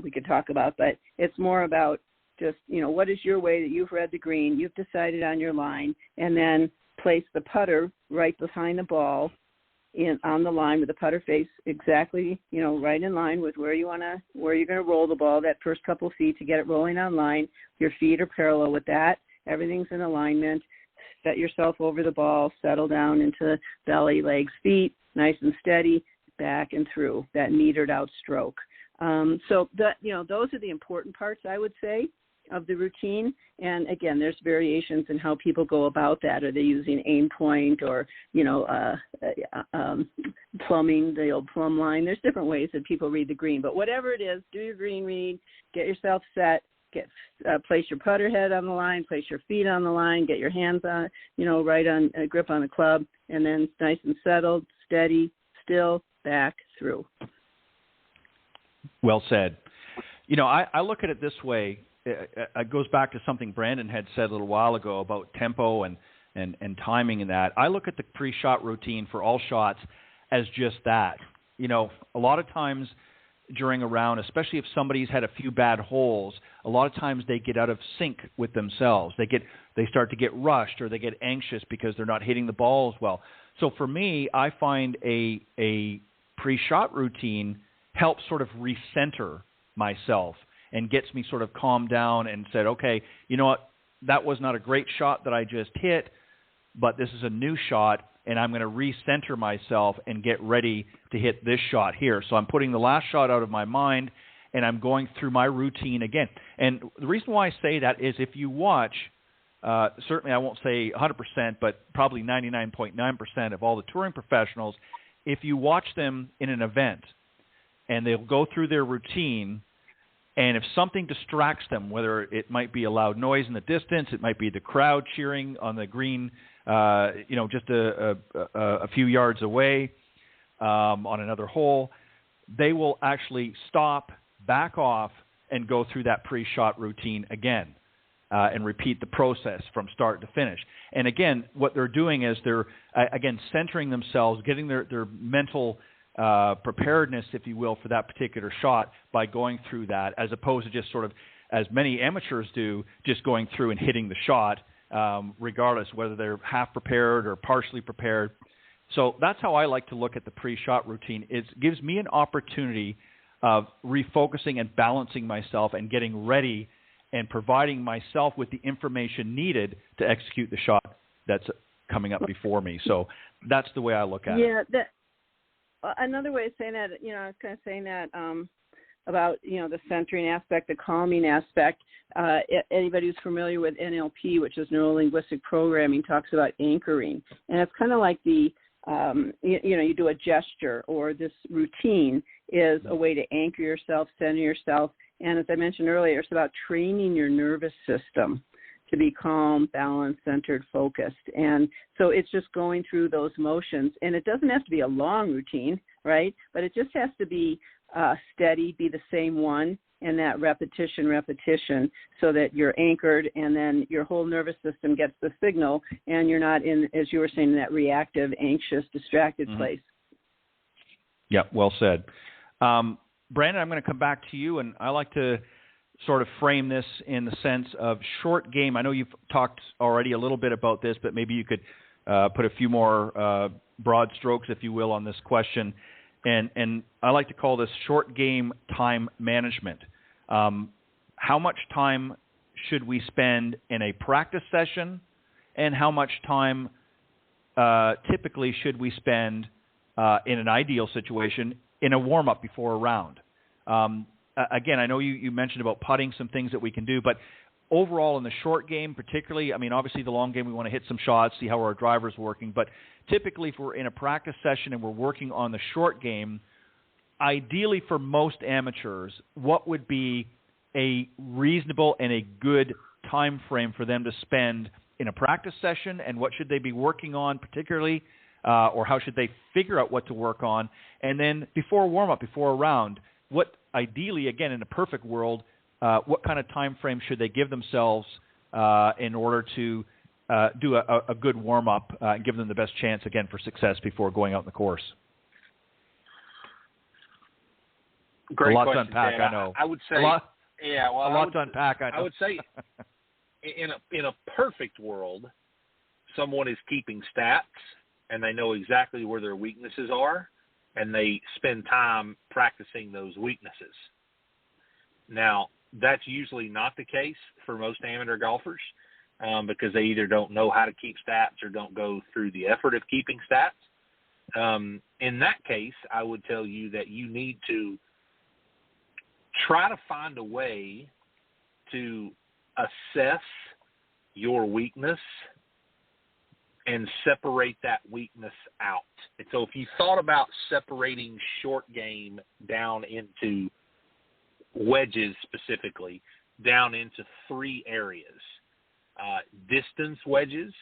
we could talk about, but it's more about just, what is your way that you've read the green, you've decided on your line, and then place the putter right behind the ball on the line with the putter face exactly, right in line with where you're going to roll the ball that first couple of feet to get it rolling on line. Your feet are parallel with that. Everything's in alignment. Set yourself over the ball, settle down into belly, legs, feet, nice and steady, back and through that metered out stroke. So that, those are the important parts, I would say, of the routine. And again, there's variations in how people go about that. Are they using aim point or, plumbing, the old plumb line? There's different ways that people read the green. But whatever it is, do your green read, get yourself set, place your putter head on the line, place your feet on the line, get your hands on, right on grip on the club, and then it's nice and settled, steady, still, back, through. Well said. I look at it this way. It goes back to something Brandon had said a little while ago about tempo and timing and that. I look at the pre-shot routine for all shots as just that. A lot of times during a round, especially if somebody's had a few bad holes, a lot of times they get out of sync with themselves. They start to get rushed or they get anxious because they're not hitting the ball as well. So for me, I find a pre-shot routine helps sort of recenter myself and gets me sort of calmed down and said, okay, you know what, that was not a great shot that I just hit, but this is a new shot, and I'm going to recenter myself and get ready to hit this shot here. So I'm putting the last shot out of my mind, and I'm going through my routine again. And the reason why I say that is if you watch, certainly I won't say 100%, but probably 99.9% of all the touring professionals, if you watch them in an event and they'll go through their routine, and if something distracts them, whether it might be a loud noise in the distance, it might be the crowd cheering on the green, just a few yards away on another hole, they will actually stop, back off, and go through that pre-shot routine again and repeat the process from start to finish. And again, what they're doing is they're, again, centering themselves, getting their mental preparedness, if you will, for that particular shot by going through that, as opposed to just sort of, as many amateurs do, just going through and hitting the shot, regardless whether they're half prepared or partially prepared. So that's how I like to look at the pre-shot routine. It gives me an opportunity of refocusing and balancing myself and getting ready and providing myself with the information needed to execute the shot that's coming up before me. So that's the way I look at it. Yeah, another way of saying that, I was kind of saying that about, the centering aspect, the calming aspect. Anybody who's familiar with NLP, which is neuro-linguistic programming, talks about anchoring. And it's kind of like you do a gesture, or this routine is a way to anchor yourself, center yourself. And as I mentioned earlier, it's about training your nervous system to be calm, balanced, centered, focused. And so it's just going through those motions. And it doesn't have to be a long routine, right? But it just has to be steady, be the same one, and that repetition, so that you're anchored, and then your whole nervous system gets the signal, and you're not in, as you were saying, that reactive, anxious, distracted place. Yeah, well said. Brandon, I'm going to come back to you, and I like to sort of frame this in the sense of short game. I know you've talked already a little bit about this, but maybe you could put a few more broad strokes, if you will, on this question. And I like to call this short game time management. How much time should we spend in a practice session, and how much time typically should we spend in an ideal situation in a warm-up before a round? Again, I know you mentioned about putting, some things that we can do, but overall in the short game particularly, I mean, obviously the long game we want to hit some shots, see how our driver's working, but typically if we're in a practice session and we're working on the short game, ideally for most amateurs, what would be a reasonable and a good time frame for them to spend in a practice session, and what should they be working on particularly, or how should they figure out what to work on? And then before a warm-up, before a round, what ideally, again, in a perfect world, what kind of time frame should they give themselves in order to do a good warm-up and give them the best chance, again, for success before going out in the course? Great a lot question, to unpack, Ted. I know. I would say, a lot to unpack, I know. I would say in a perfect world, someone is keeping stats and they know exactly where their weaknesses are, and they spend time practicing those weaknesses. Now, that's usually not the case for most amateur golfers because they either don't know how to keep stats or don't go through the effort of keeping stats. In that case, I would tell you that you need to try to find a way to assess your weakness and separate that weakness out. And so if you thought about separating short game down into wedges specifically, down into three areas. Distance wedges,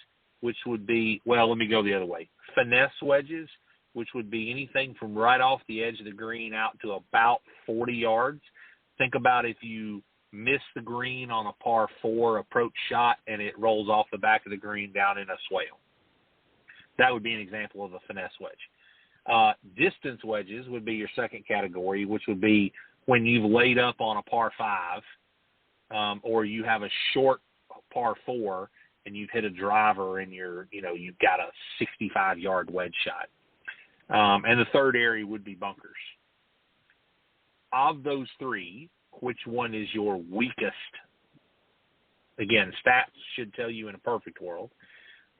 which would be, well, let me go the other way. Finesse wedges, which would be anything from right off the edge of the green out to about 40 yards. Think about if you miss the green on a par 4 approach shot and it rolls off the back of the green down in a swale. That would be an example of a finesse wedge. Distance wedges would be your second category, which would be when you've laid up on a par 5 or you have a short par 4 and you've hit a driver and you've got a 65-yard wedge shot. And the third area would be bunkers. Of those three, which one is your weakest? Again, stats should tell you in a perfect world,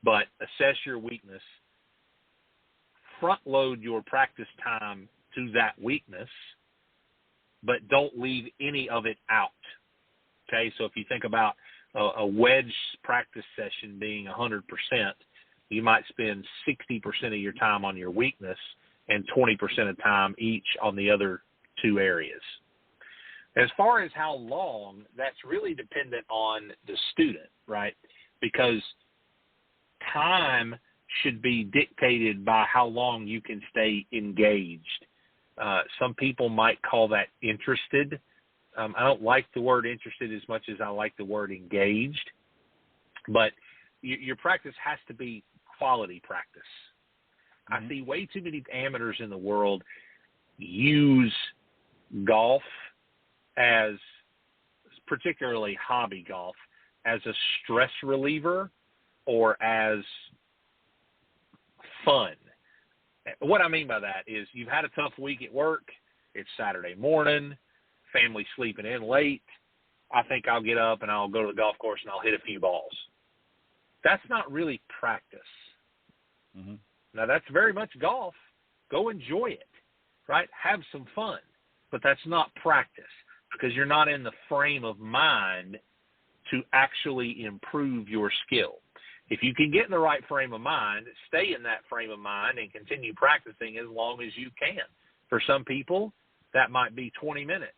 but assess your weakness, front load your practice time to that weakness, but don't leave any of it out. Okay, so if you think about a wedge practice session being 100%, you might spend 60% of your time on your weakness and 20% of time each on the other two areas. As far as how long, that's really dependent on the student, right? Because time should be dictated by how long you can stay engaged. Some people might call that interested. I don't like the word interested as much as I like the word engaged. But your practice has to be quality practice. Mm-hmm. I see way too many amateurs in the world use golf as, particularly hobby golf, as a stress reliever or as fun. What I mean by that is you've had a tough week at work. It's Saturday morning. Family sleeping in late. I think I'll get up and I'll go to the golf course and I'll hit a few balls. That's not really practice. Mm-hmm. Now, that's very much golf. Go enjoy it, right? Have some fun. But that's not practice because you're not in the frame of mind to actually improve your skill. If you can get in the right frame of mind, stay in that frame of mind and continue practicing as long as you can. For some people, that might be 20 minutes.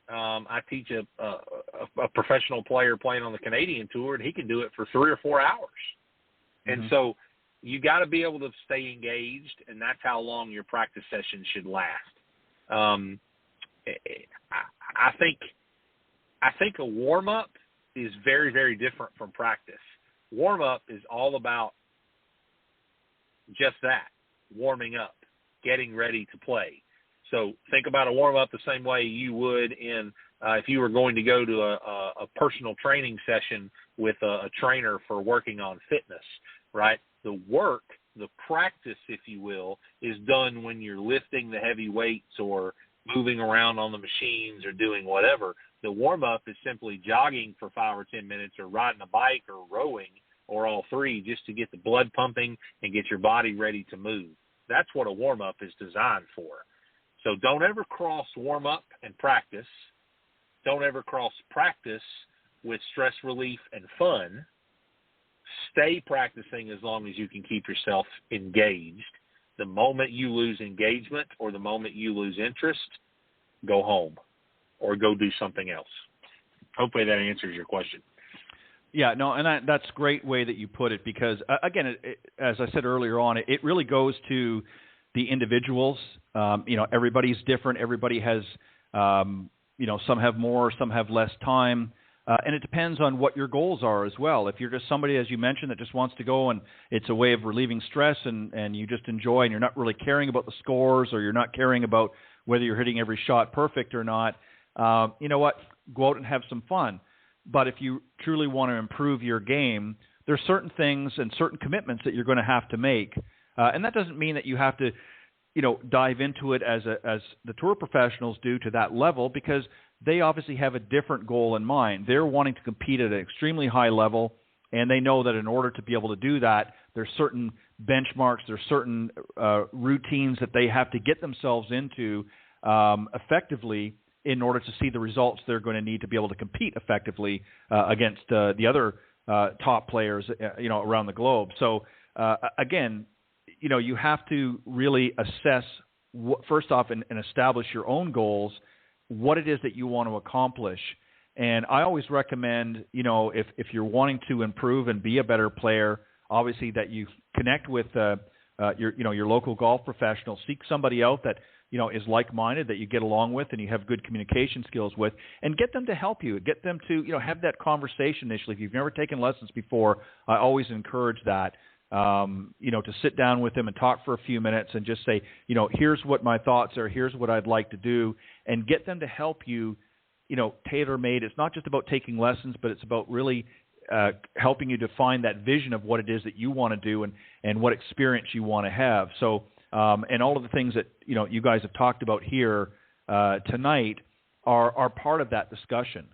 I teach a professional player playing on the Canadian tour, and he can do it for 3 or 4 hours. And so you got to be able to stay engaged, and that's how long your practice session should last. I think a warm-up is very, very different from practice. Warm-up is all about just that, warming up, getting ready to play. So think about a warm-up the same way you would in if you were going to go to a personal training session with a trainer for working on fitness, right? The work, the practice, if you will, is done when you're lifting the heavy weights or moving around on the machines or doing whatever. The warm-up is simply jogging for 5 or 10 minutes or riding a bike or rowing or all three just to get the blood pumping and get your body ready to move. That's what a warm-up is designed for. So don't ever cross warm-up and practice. Don't ever cross practice with stress relief and fun. Stay practicing as long as you can keep yourself engaged. The moment you lose engagement or the moment you lose interest, go home or go do something else. Hopefully that answers your question. Yeah, no, and that's a great way that you put it because, again, as I said earlier on, it really goes to the individuals. Everybody's different. Everybody has, some have more, some have less time. And it depends on what your goals are as well. If you're just somebody, as you mentioned, that just wants to go and it's a way of relieving stress and you just enjoy and you're not really caring about the scores or you're not caring about whether you're hitting every shot perfect or not, you know what? Go out and have some fun. But if you truly want to improve your game, there's certain things and certain commitments that you're going to have to make. And that doesn't mean that you have to, dive into it as the tour professionals do to that level because they obviously have a different goal in mind. They're wanting to compete at an extremely high level, and they know that in order to be able to do that, there's certain benchmarks, there's certain routines that they have to get themselves into effectively in order to see the results they're going to need to be able to compete effectively against the other top players, around the globe. So, again, you have to really assess, first off, and establish your own goals, what it is that you want to accomplish. And I always recommend, if you're wanting to improve and be a better player, obviously that you connect with your local golf professional, seek somebody out that, is like-minded, that you get along with and you have good communication skills with, and get them to help you. Get them to, have that conversation initially. If you've never taken lessons before, I always encourage that, to sit down with them and talk for a few minutes and just say, here's what my thoughts are, here's what I'd like to do, and get them to help you, tailor-made. It's not just about taking lessons, but it's about really helping you define that vision of what it is that you want to do and what experience you want to have. So, and all of the things that, you guys have talked about here tonight are part of that discussion,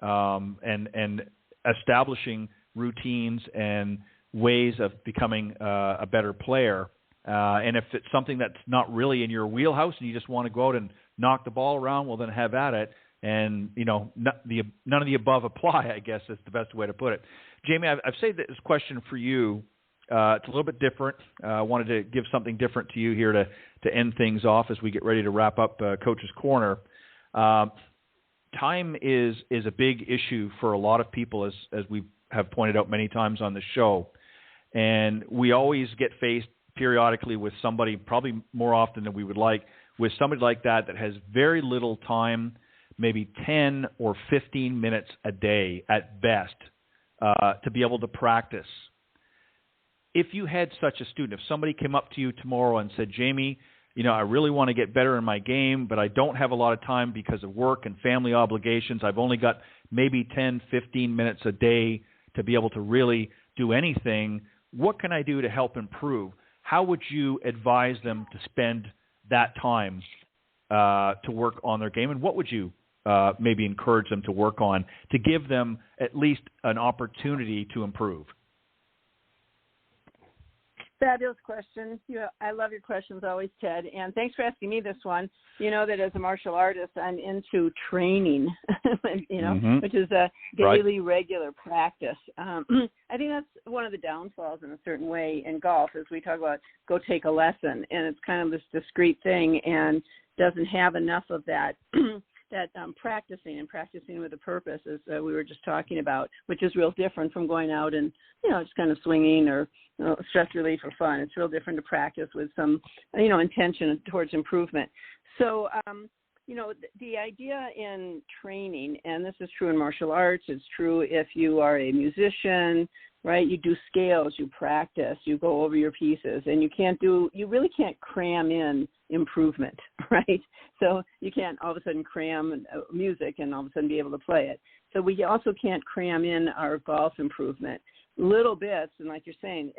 and establishing routines and ways of becoming a better player. And if it's something that's not really in your wheelhouse and you just want to go out and knock the ball around, well, then have at it. And, none of the above apply, I guess is the best way to put it. Jamie, I've saved this question for you. It's a little bit different. I wanted to give something different to you here to end things off as we get ready to wrap up Coach's Corner. Time is a big issue for a lot of people, as we have pointed out many times on the show. And we always get faced periodically with somebody, probably more often than we would like, with somebody like that has very little time, maybe 10 or 15 minutes a day at best, to be able to practice. If you had such a student, if somebody came up to you tomorrow and said, Jamie, I really want to get better in my game, but I don't have a lot of time because of work and family obligations. I've only got maybe 10, 15 minutes a day to be able to really do anything. What can I do to help improve? How would you advise them to spend that time to work on their game? And what would you maybe encourage them to work on to give them at least an opportunity to improve? Fabulous question. I love your questions always, Ted. And thanks for asking me this one. You know that as a martial artist, I'm into training, which is a daily, regular practice. I think that's one of the downfalls in a certain way in golf, as we talk about go take a lesson. And it's kind of this discrete thing and doesn't have enough of that practicing with a purpose, as we were just talking about, which is real different from going out and, just kind of swinging or stress relief or fun. It's real different to practice with some, intention towards improvement. So, the idea in training, and this is true in martial arts, it's true if you are a musician, right? You do scales, you practice, you go over your pieces, and you really can't cram in improvement, right? So you can't all of a sudden cram music and all of a sudden be able to play it. So we also can't cram in our golf improvement. Little bits, and like you're saying,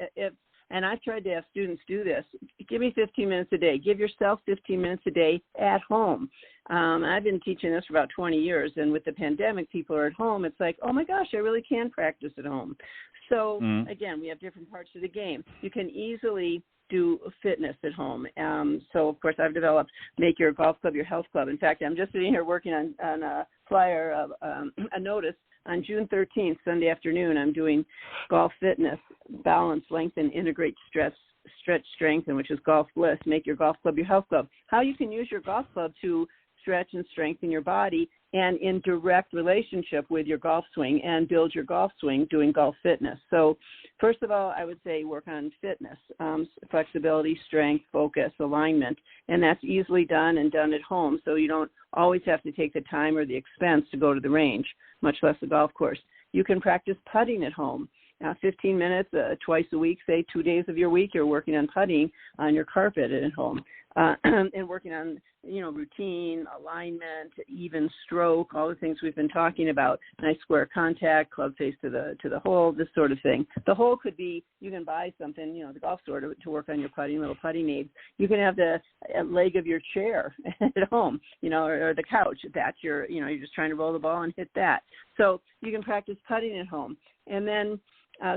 and I've tried to have students do this. Give me 15 minutes a day. Give yourself 15 minutes a day at home. I've been teaching this for about 20 years, and with the pandemic, people are at home. It's like, oh, my gosh, I really can practice at home. So, again, we have different parts of the game. You can easily do fitness at home. So, of course, I've developed Make Your Golf Club Your Health Club. In fact, I'm just sitting here working on a flyer of a notice. On June 13th, Sunday afternoon, I'm doing golf fitness, balance, lengthen, integrate, stretch, strengthen, which is Golf Bliss. Make Your Golf Club Your Health Club. How you can use your golf club to stretch and strengthen your body and in direct relationship with your golf swing and build your golf swing doing golf fitness. So first of all, I would say work on fitness, flexibility, strength, focus, alignment, and that's easily done and done at home. So you don't always have to take the time or the expense to go to the range, much less the golf course. You can practice putting at home. 15 minutes twice a week, say 2 days of your week, you're working on putting on your carpet at home and working on, routine, alignment, even stroke, all the things we've been talking about, nice square contact, club face to the hole, this sort of thing. The hole could be, you can buy something, the golf store to work on your putting, little putting aids. You can have the leg of your chair at home, or the couch. That's you're just trying to roll the ball and hit that. So you can practice putting at home. And then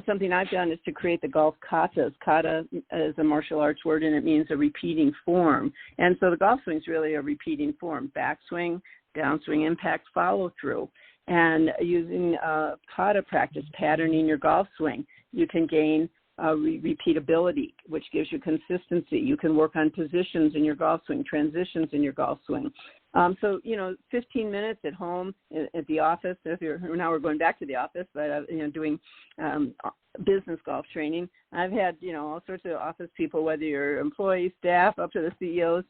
something I've done is to create the golf katas. Kata is a martial arts word, and it means a repeating form. And so the golf swing is really a repeating form: backswing, downswing, impact, follow through. And using kata practice, patterning your golf swing, you can gain repeatability, which gives you consistency. You can work on positions in your golf swing, transitions in your golf swing. So, 15 minutes at home, at the office, now we're going back to the office, but, doing business golf training. I've had, all sorts of office people, whether you're employees, staff, up to the CEOs,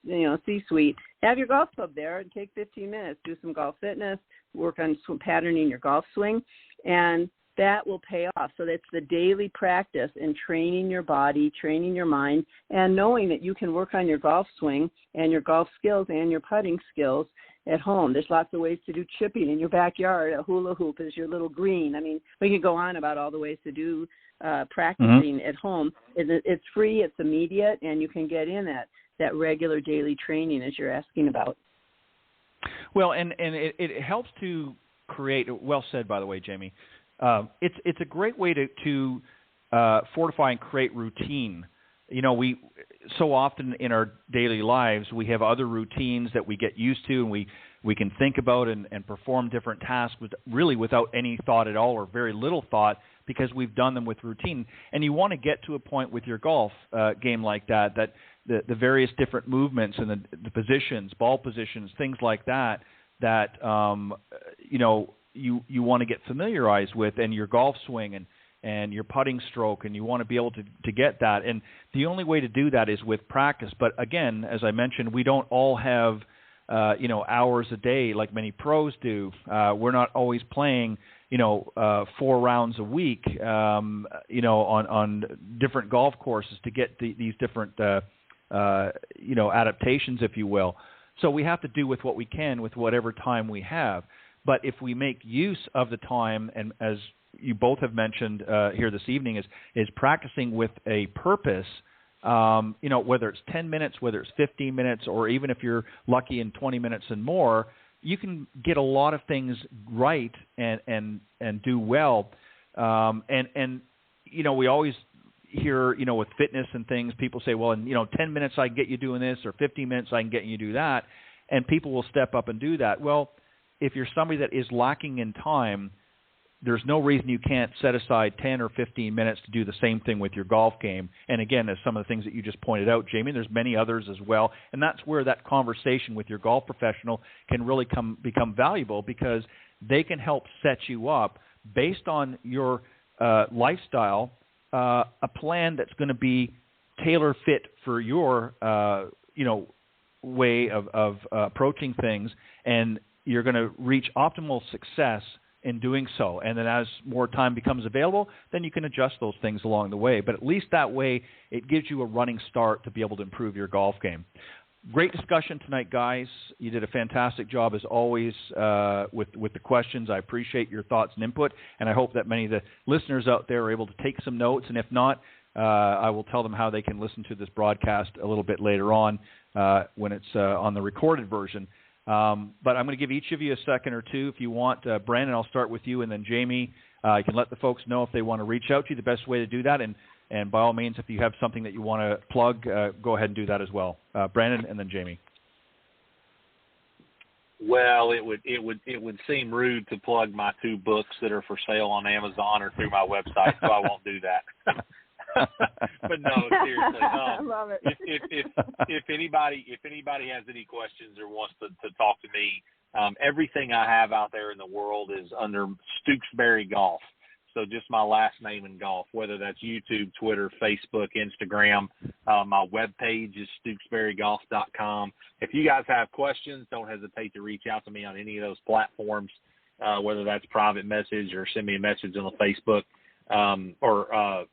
C-suite. Have your golf club there and take 15 minutes, do some golf fitness, work on patterning your golf swing, and that will pay off. So that's the daily practice in training your body, training your mind, and knowing that you can work on your golf swing and your golf skills and your putting skills at home. There's lots of ways to do chipping in your backyard. A hula hoop is your little green. I mean, we could go on about all the ways to do practicing at home. It's free, it's immediate, and you can get in that regular daily training as you're asking about. Well, and it helps to create, well said, by the way, Jamie, it's a great way to fortify and create routine. We so often in our daily lives we have other routines that we get used to, and we can think about and perform different tasks really without any thought at all or very little thought because we've done them with routine. And you want to get to a point with your golf game like that the various different movements and the positions, ball positions, things like that you want to get familiarized with, and your golf swing and your putting stroke, and you want to be able to get that. And the only way to do that is with practice. But again, as I mentioned, we don't all have hours a day like many pros do. We're not always playing 4 rounds a week on different golf courses to get these different adaptations, if you will. So we have to do with what we can with whatever time we have. But if we make use of the time, and as you both have mentioned here this evening, is practicing with a purpose, whether it's 10 minutes, whether it's 15 minutes, or even if you're lucky in 20 minutes and more, you can get a lot of things right and do well. We always hear, with fitness and things, people say, well, in 10 minutes I can get you doing this, or 15 minutes I can get you do that, and people will step up and do that. Well, if you're somebody that is lacking in time, there's no reason you can't set aside 10 or 15 minutes to do the same thing with your golf game. And again, as some of the things that you just pointed out, Jamie, there's many others as well. And that's where that conversation with your golf professional can really become valuable, because they can help set you up based on your lifestyle, a plan that's going to be tailor fit for your, way of approaching things, and you're going to reach optimal success in doing so. And then as more time becomes available, then you can adjust those things along the way. But at least that way, it gives you a running start to be able to improve your golf game. Great discussion tonight, guys. You did a fantastic job, as always, with the questions. I appreciate your thoughts and input, and I hope that many of the listeners out there are able to take some notes. And if not, I will tell them how they can listen to this broadcast a little bit later on when it's on the recorded version. But I'm going to give each of you a second or two if you want. Brandon, I'll start with you, and then Jamie, you can let the folks know if they want to reach out to you, the best way to do that. And by all means, if you have something that you want to plug, go ahead and do that as well. Brandon, and then Jamie. Well, it would seem rude to plug my 2 books that are for sale on Amazon or through my website, so I won't do that. But no, seriously, I love it. If anybody has any questions or wants to talk to me, everything I have out there in the world is under Stooksbury Golf. So just my last name in golf, whether that's YouTube, Twitter, Facebook, Instagram. My webpage is stooksburygolf.com. If you guys have questions, don't hesitate to reach out to me on any of those platforms, whether that's private message or send me a message on the Facebook or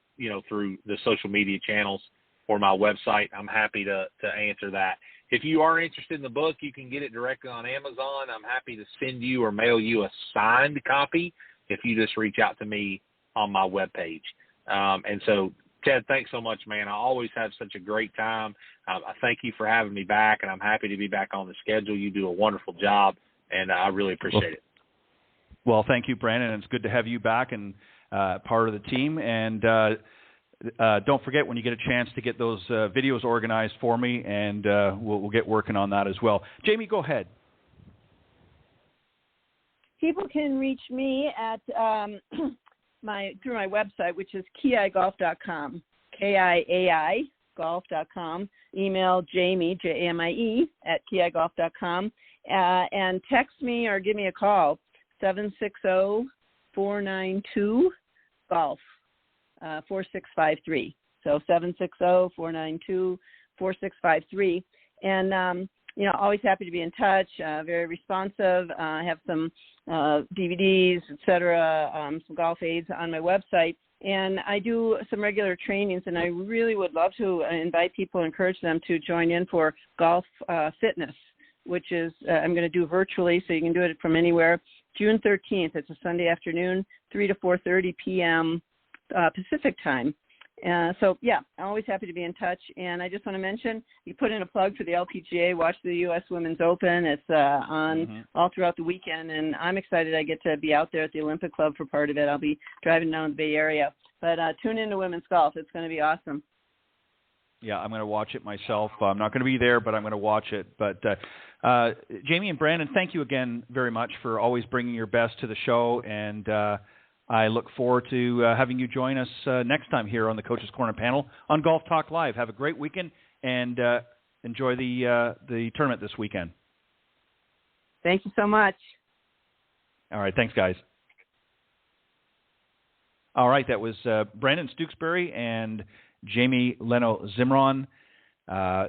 through the social media channels or my website. I'm happy to answer that. If you are interested in the book, you can get it directly on Amazon. I'm happy to send you or mail you a signed copy if you just reach out to me on my webpage. And so, Ted, thanks so much, man. I always have such a great time. I thank you for having me back, and I'm happy to be back on the schedule. You do a wonderful job, and I really appreciate it. Well, thank you, Brandon. It's good to have you back and part of the team. And don't forget, when you get a chance, to get those videos organized for me, and we'll get working on that as well. Jamie, go ahead. People can reach me at through my website, which is kiaigolf.com, KIAI golf.com. Email Jamie, JAMIE, at kiaigolf.com, and text me or give me a call, 760-492-GOLF, 4653. So 760-492-4653. And always happy to be in touch, very responsive. I have some DVDs, etc., some golf aids on my website. And I do some regular trainings, and I really would love to invite people, encourage them to join in for golf fitness, which is I'm going to do virtually, so you can do it from anywhere. June 13th, it's a Sunday afternoon, 3 to 4:30 p.m. Pacific time. So, I'm always happy to be in touch. And I just want to mention, you put in a plug for the LPGA, watch the U.S. Women's Open. It's on all throughout the weekend, and I'm excited I get to be out there at the Olympic Club for part of it. I'll be driving down the Bay Area. But tune in to women's golf. It's going to be awesome. Yeah, I'm going to watch it myself. I'm not going to be there, but I'm going to watch it. But Jamie and Brandon, thank you again very much for always bringing your best to the show, and I look forward to having you join us next time here on the Coach's Corner panel on Golf Talk Live. Have a great weekend, and enjoy the tournament this weekend. Thank you so much. All right, thanks, guys. All right, that was Brandon Stooksbury and Jamie Leno-Zimron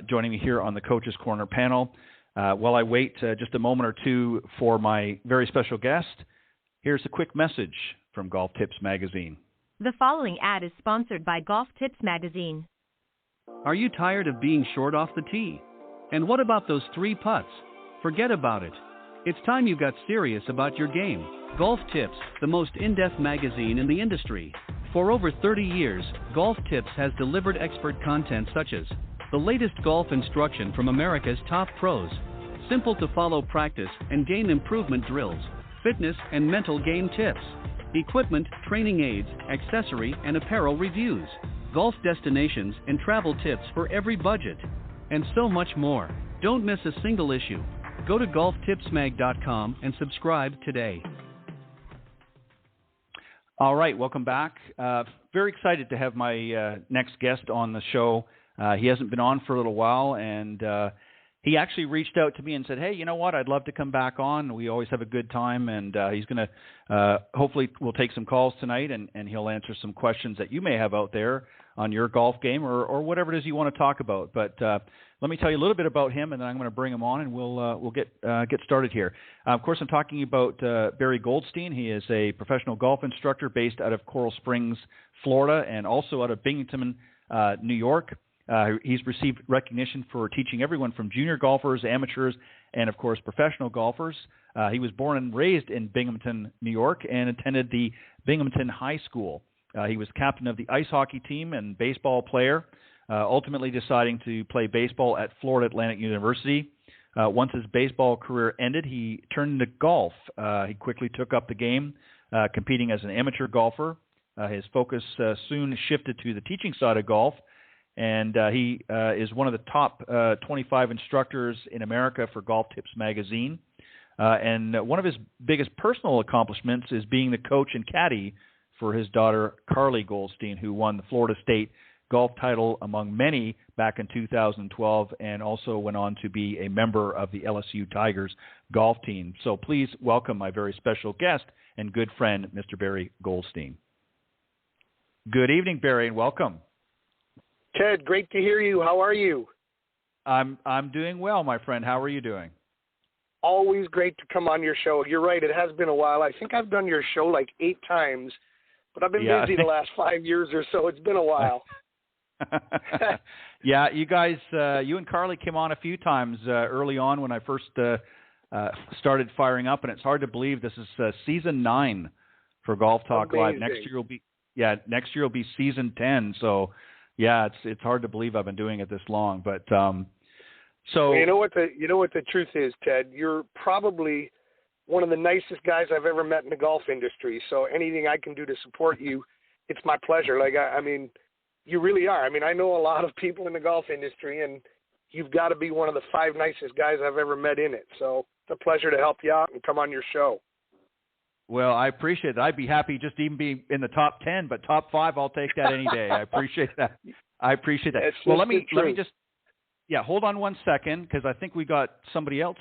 joining me here on the Coach's Corner panel. While I wait just a moment or two for my very special guest, here's a quick message from Golf Tips Magazine. The following ad is sponsored by Golf Tips Magazine. Are you tired of being short off the tee? And what about those 3 putts? Forget about it. It's time you got serious about your game. Golf Tips, the most in-depth magazine in the industry. For over 30 years, Golf Tips has delivered expert content such as the latest golf instruction from America's top pros, simple to follow practice and game improvement drills, fitness and mental game tips, equipment, training aids, accessory and apparel reviews, golf destinations and travel tips for every budget, and so much more. Don't miss a single issue. Go to golftipsmag.com and subscribe today. All right, welcome back. Very excited to have my next guest on the show. He hasn't been on for a little while, and he actually reached out to me and said, hey, you know what, I'd love to come back on. We always have a good time, and he's going to hopefully we'll take some calls tonight, and he'll answer some questions that you may have out there on your golf game or whatever it is you want to talk about. But let me tell you a little bit about him, and then I'm going to bring him on, and we'll get started here. Of course, I'm talking about Barry Goldstein. He is a professional golf instructor based out of Coral Springs, Florida, and also out of Binghamton, New York. He's received recognition for teaching everyone from junior golfers, amateurs, and, of course, professional golfers. He was born and raised in Binghamton, New York, and attended the Binghamton High School. He was captain of the ice hockey team and baseball player, ultimately deciding to play baseball at Florida Atlantic University. Once his baseball career ended, he turned to golf. He quickly took up the game, competing as an amateur golfer. His focus soon shifted to the teaching side of golf, and he is one of the top 25 instructors in America for Golf Tips magazine. And one of his biggest personal accomplishments is being the coach and caddy for his daughter, Carly Goldstein, who won the Florida State golf title among many back in 2012 and also went on to be a member of the LSU Tigers golf team. So please welcome my very special guest and good friend, Mr. Barry Goldstein. Good evening, Barry, and welcome. Ted, great to hear you. How are you? I'm doing well, my friend. How are you doing? Always great to come on your show. You're right, it has been a while. I think I've done your show like 8 times, but I've been busy the last 5 years or so. It's been a while. Yeah, you guys, you and Carly came on a few times early on when I first started firing up, and it's hard to believe this is season 9 for Golf Talk Live. Next year will be season 10. So, yeah, it's hard to believe I've been doing it this long. But so well, you know what the truth is, Ted. You're probably one of the nicest guys I've ever met in the golf industry. So anything I can do to support you, it's my pleasure. Like I mean. You really are. I mean, I know a lot of people in the golf industry, and you've got to be one of the 5 nicest guys I've ever met in it. So it's a pleasure to help you out and come on your show. Well, I appreciate that. I'd be happy just even be in the top 10, but top 5, I'll take that any day. I appreciate that. Well, let me just hold on one second, because I think we got somebody else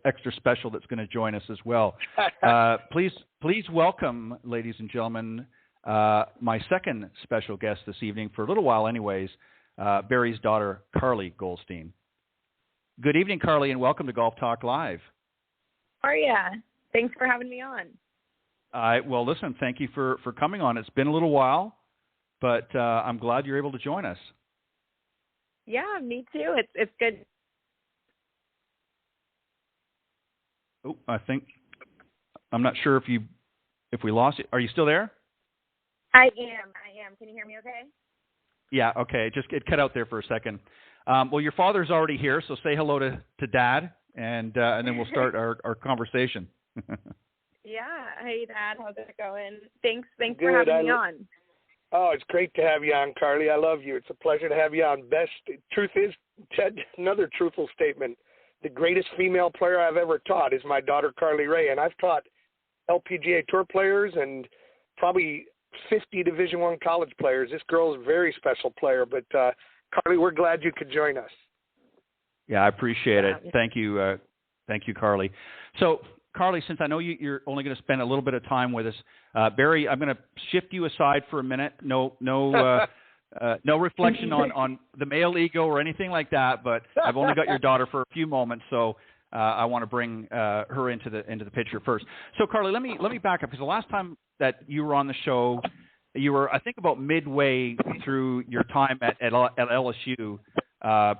extra special that's going to join us as well. Please welcome, ladies and gentlemen, my second special guest this evening, for a little while anyways, Barry's daughter, Carly Goldstein. Good evening, Carly, and welcome to Golf Talk Live. How are you? Thanks for having me on. Well, listen, thank you for coming on. It's been a little while, but I'm glad you're able to join us. Yeah, me too. It's good. Oh, I'm not sure if we lost you. Are you still there? I am. Can you hear me okay? Yeah, okay. It cut out there for a second. Well, your father's already here, so say hello to Dad, and then we'll start our conversation. Yeah. Hey, Dad. How's it going? Thanks for having me on. Oh, it's great to have you on, Carly. I love you. It's a pleasure to have you on. Truth is, Ted, another truthful statement. The greatest female player I've ever taught is my daughter, Carly Ray, and I've taught LPGA Tour players and probably 50 Division I college players. This girl's a very special player, but Carly, we're glad you could join us. Yeah, I appreciate it. Thank you, Carly. So, Carly, since I know you're only going to spend a little bit of time with us, Barry, I'm going to shift you aside for a minute. No reflection on the male ego or anything like that. But I've only got your daughter for a few moments, so I want to bring her into the picture first. So, Carly, let me back up, because the last time that you were on the show, you were, I think, about midway through your time at LSU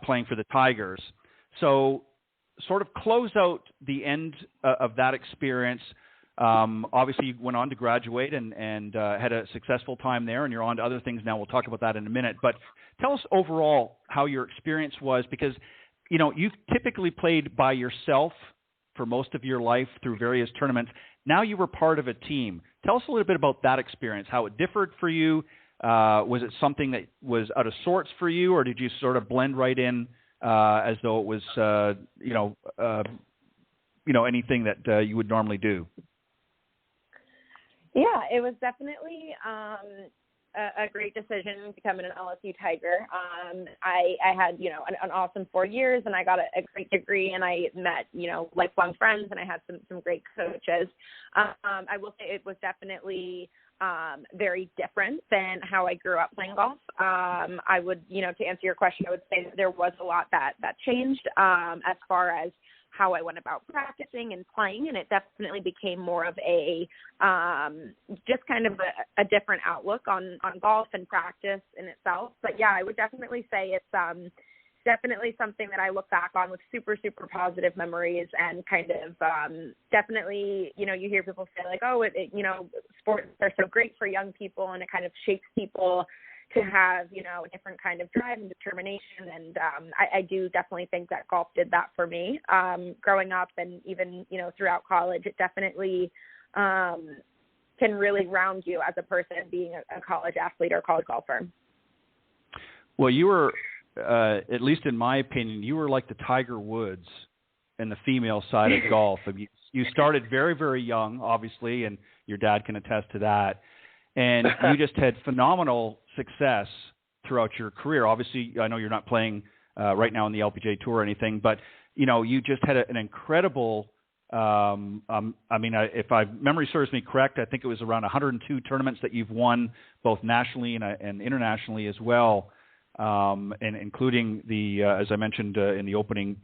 playing for the Tigers. So, sort of close out the end of that experience. Obviously, you went on to graduate and had a successful time there, and you're on to other things now. We'll talk about that in a minute. But tell us overall how your experience was, because you've typically played by yourself for most of your life through various tournaments. Now you were part of a team. Tell us a little bit about that experience, how it differed for you. Was it something that was out of sorts for you, or did you sort of blend right in as though it was, anything that you would normally do? Yeah, it was definitely a great decision becoming an LSU Tiger. I had, an awesome 4 years, and I got a great degree, and I met, lifelong friends, and I had some great coaches. I will say it was definitely very different than how I grew up playing golf. I would, to answer your question, I would say that there was a lot that changed as far as how I went about practicing and playing, and it definitely became more of a just kind of a different outlook on golf and practice in itself. But yeah, I would definitely say it's definitely something that I look back on with super, super positive memories, and kind of definitely, you hear people say like, oh, sports are so great for young people, and it kind of shapes people to have, a different kind of drive and determination. And I do definitely think that golf did that for me growing up, and even, throughout college. It definitely can really round you as a person, being a college athlete or a college golfer. Well, you were, at least in my opinion, you were like the Tiger Woods in the female side of golf. I mean, you started very, very young, obviously, and your dad can attest to that. And you just had phenomenal success throughout your career. Obviously, I know you're not playing right now on the LPGA Tour or anything, but, you just had an incredible if my memory serves me correct, I think it was around 102 tournaments that you've won, both nationally and internationally as well, and including the, as I mentioned in the opening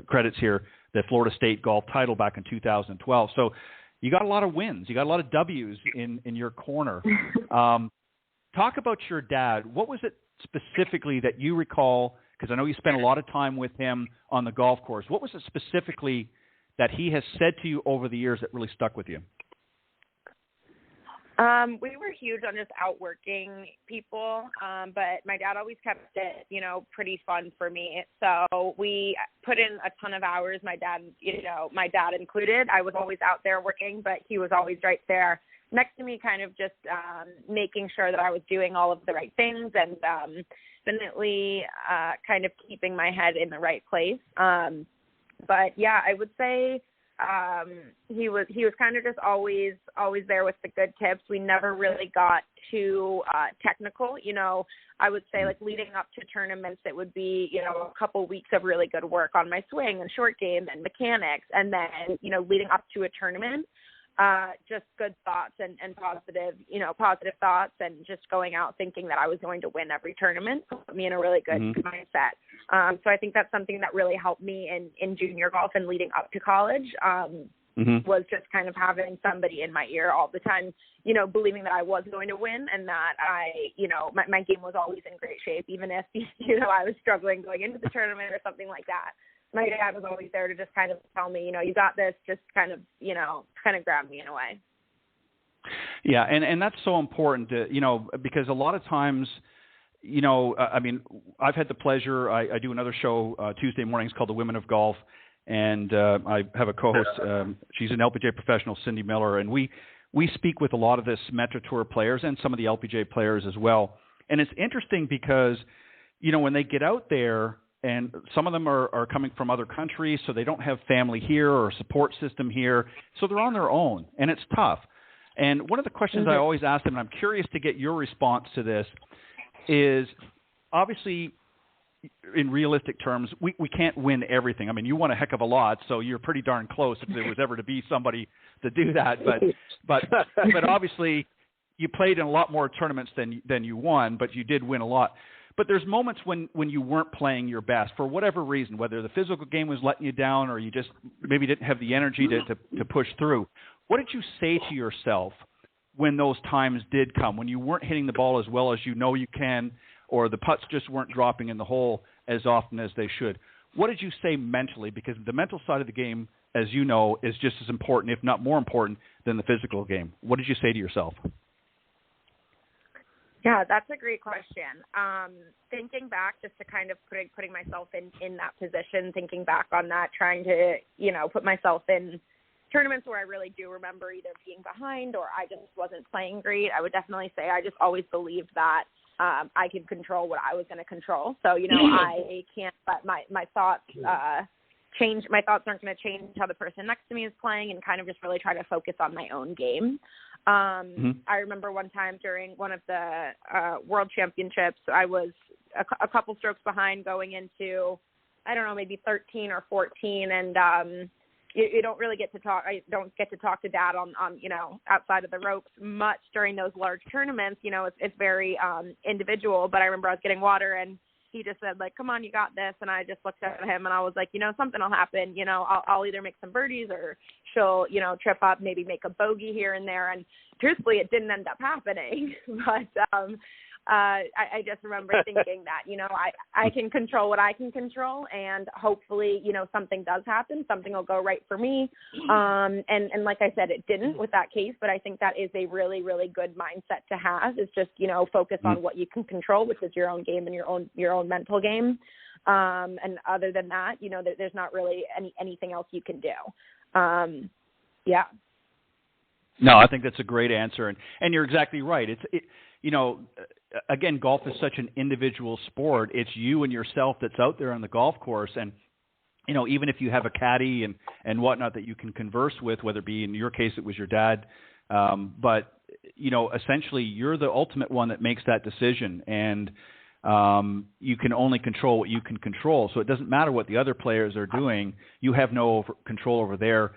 credits here, the Florida State golf title back in 2012. So you got a lot of wins. You got a lot of W's in your corner. Talk about your dad. What was it specifically that you recall, because I know you spent a lot of time with him on the golf course. What was it specifically that he has said to you over the years that really stuck with you? We were huge on just outworking people, but my dad always kept it, pretty fun for me. So we put in a ton of hours, my dad included. I was always out there working, but he was always right there next to me, kind of just making sure that I was doing all of the right things, and definitely kind of keeping my head in the right place. But yeah, I would say he was kind of just always there with the good tips. We never really got too technical. I would say like leading up to tournaments, it would be, a couple weeks of really good work on my swing and short game and mechanics. And then, leading up to a tournament, just good thoughts and positive thoughts, and just going out thinking that I was going to win every tournament put me in a really good mindset. So I think that's something that really helped me in junior golf and leading up to college, was just kind of having somebody in my ear all the time, believing that I was going to win, and that my game was always in great shape, even if, I was struggling going into the tournament or something like that. My dad was always there to just kind of tell me, you got this, just kind of grab me in a way. Yeah. And that's so important to, because a lot of times, I've had the pleasure, I do another show Tuesday mornings called The Women of Golf. And I have a co-host, she's an LPGA professional, Cindy Miller. And we speak with a lot of the Symetra Tour players and some of the LPGA players as well. And it's interesting because, when they get out there, and some of them are coming from other countries, so they don't have family here or a support system here. So they're on their own, and it's tough. And one of the questions I always ask them, and I'm curious to get your response to this, is obviously in realistic terms, we can't win everything. I mean, you won a heck of a lot, so you're pretty darn close if there was ever to be somebody to do that. But obviously you played in a lot more tournaments than you won, but you did win a lot. But there's moments when you weren't playing your best for whatever reason, whether the physical game was letting you down or you just maybe didn't have the energy to push through. What did you say to yourself when those times did come, when you weren't hitting the ball as well as you can, or the putts just weren't dropping in the hole as often as they should? What did you say mentally? Because the mental side of the game, as you know, is just as important, if not more important, than the physical game. What did you say to yourself? Yeah, that's a great question. Thinking back, just to kind of putting myself in that position, thinking back on that, trying to, put myself in tournaments where I really do remember either being behind or I just wasn't playing great, I would definitely say I just always believed that I could control what I was going to control. So, I can't let my thoughts change. My thoughts aren't going to change how the person next to me is playing, and kind of just really try to focus on my own game. I remember one time during one of the World Championships, I was a couple strokes behind going into, I don't know, maybe 13 or 14, and you don't really get to talk. I don't get to talk to Dad on outside of the ropes much during those large tournaments. It's very individual. But I remember I was getting water, and he just said, like, "Come on, you got this." And I just looked at him, and I was like, something will happen. I'll either make some birdies, or she'll trip up, maybe make a bogey here and there. And truthfully, it didn't end up happening. But I just remember thinking that, I can control what I can control, and hopefully, something does happen. Something will go right for me. And like I said, it didn't with that case, but I think that is a really, really good mindset to have, is just, focus on what you can control, which is your own game and your own mental game. And other than that, there's not really anything else you can do. Yeah. No, I think that's a great answer. And you're exactly right. Again, golf is such an individual sport. It's you and yourself that's out there on the golf course. And, even if you have a caddy and whatnot that you can converse with, whether it be, in your case, it was your dad, but, essentially you're the ultimate one that makes that decision. And you can only control what you can control. So it doesn't matter what the other players are doing. You have no control over their,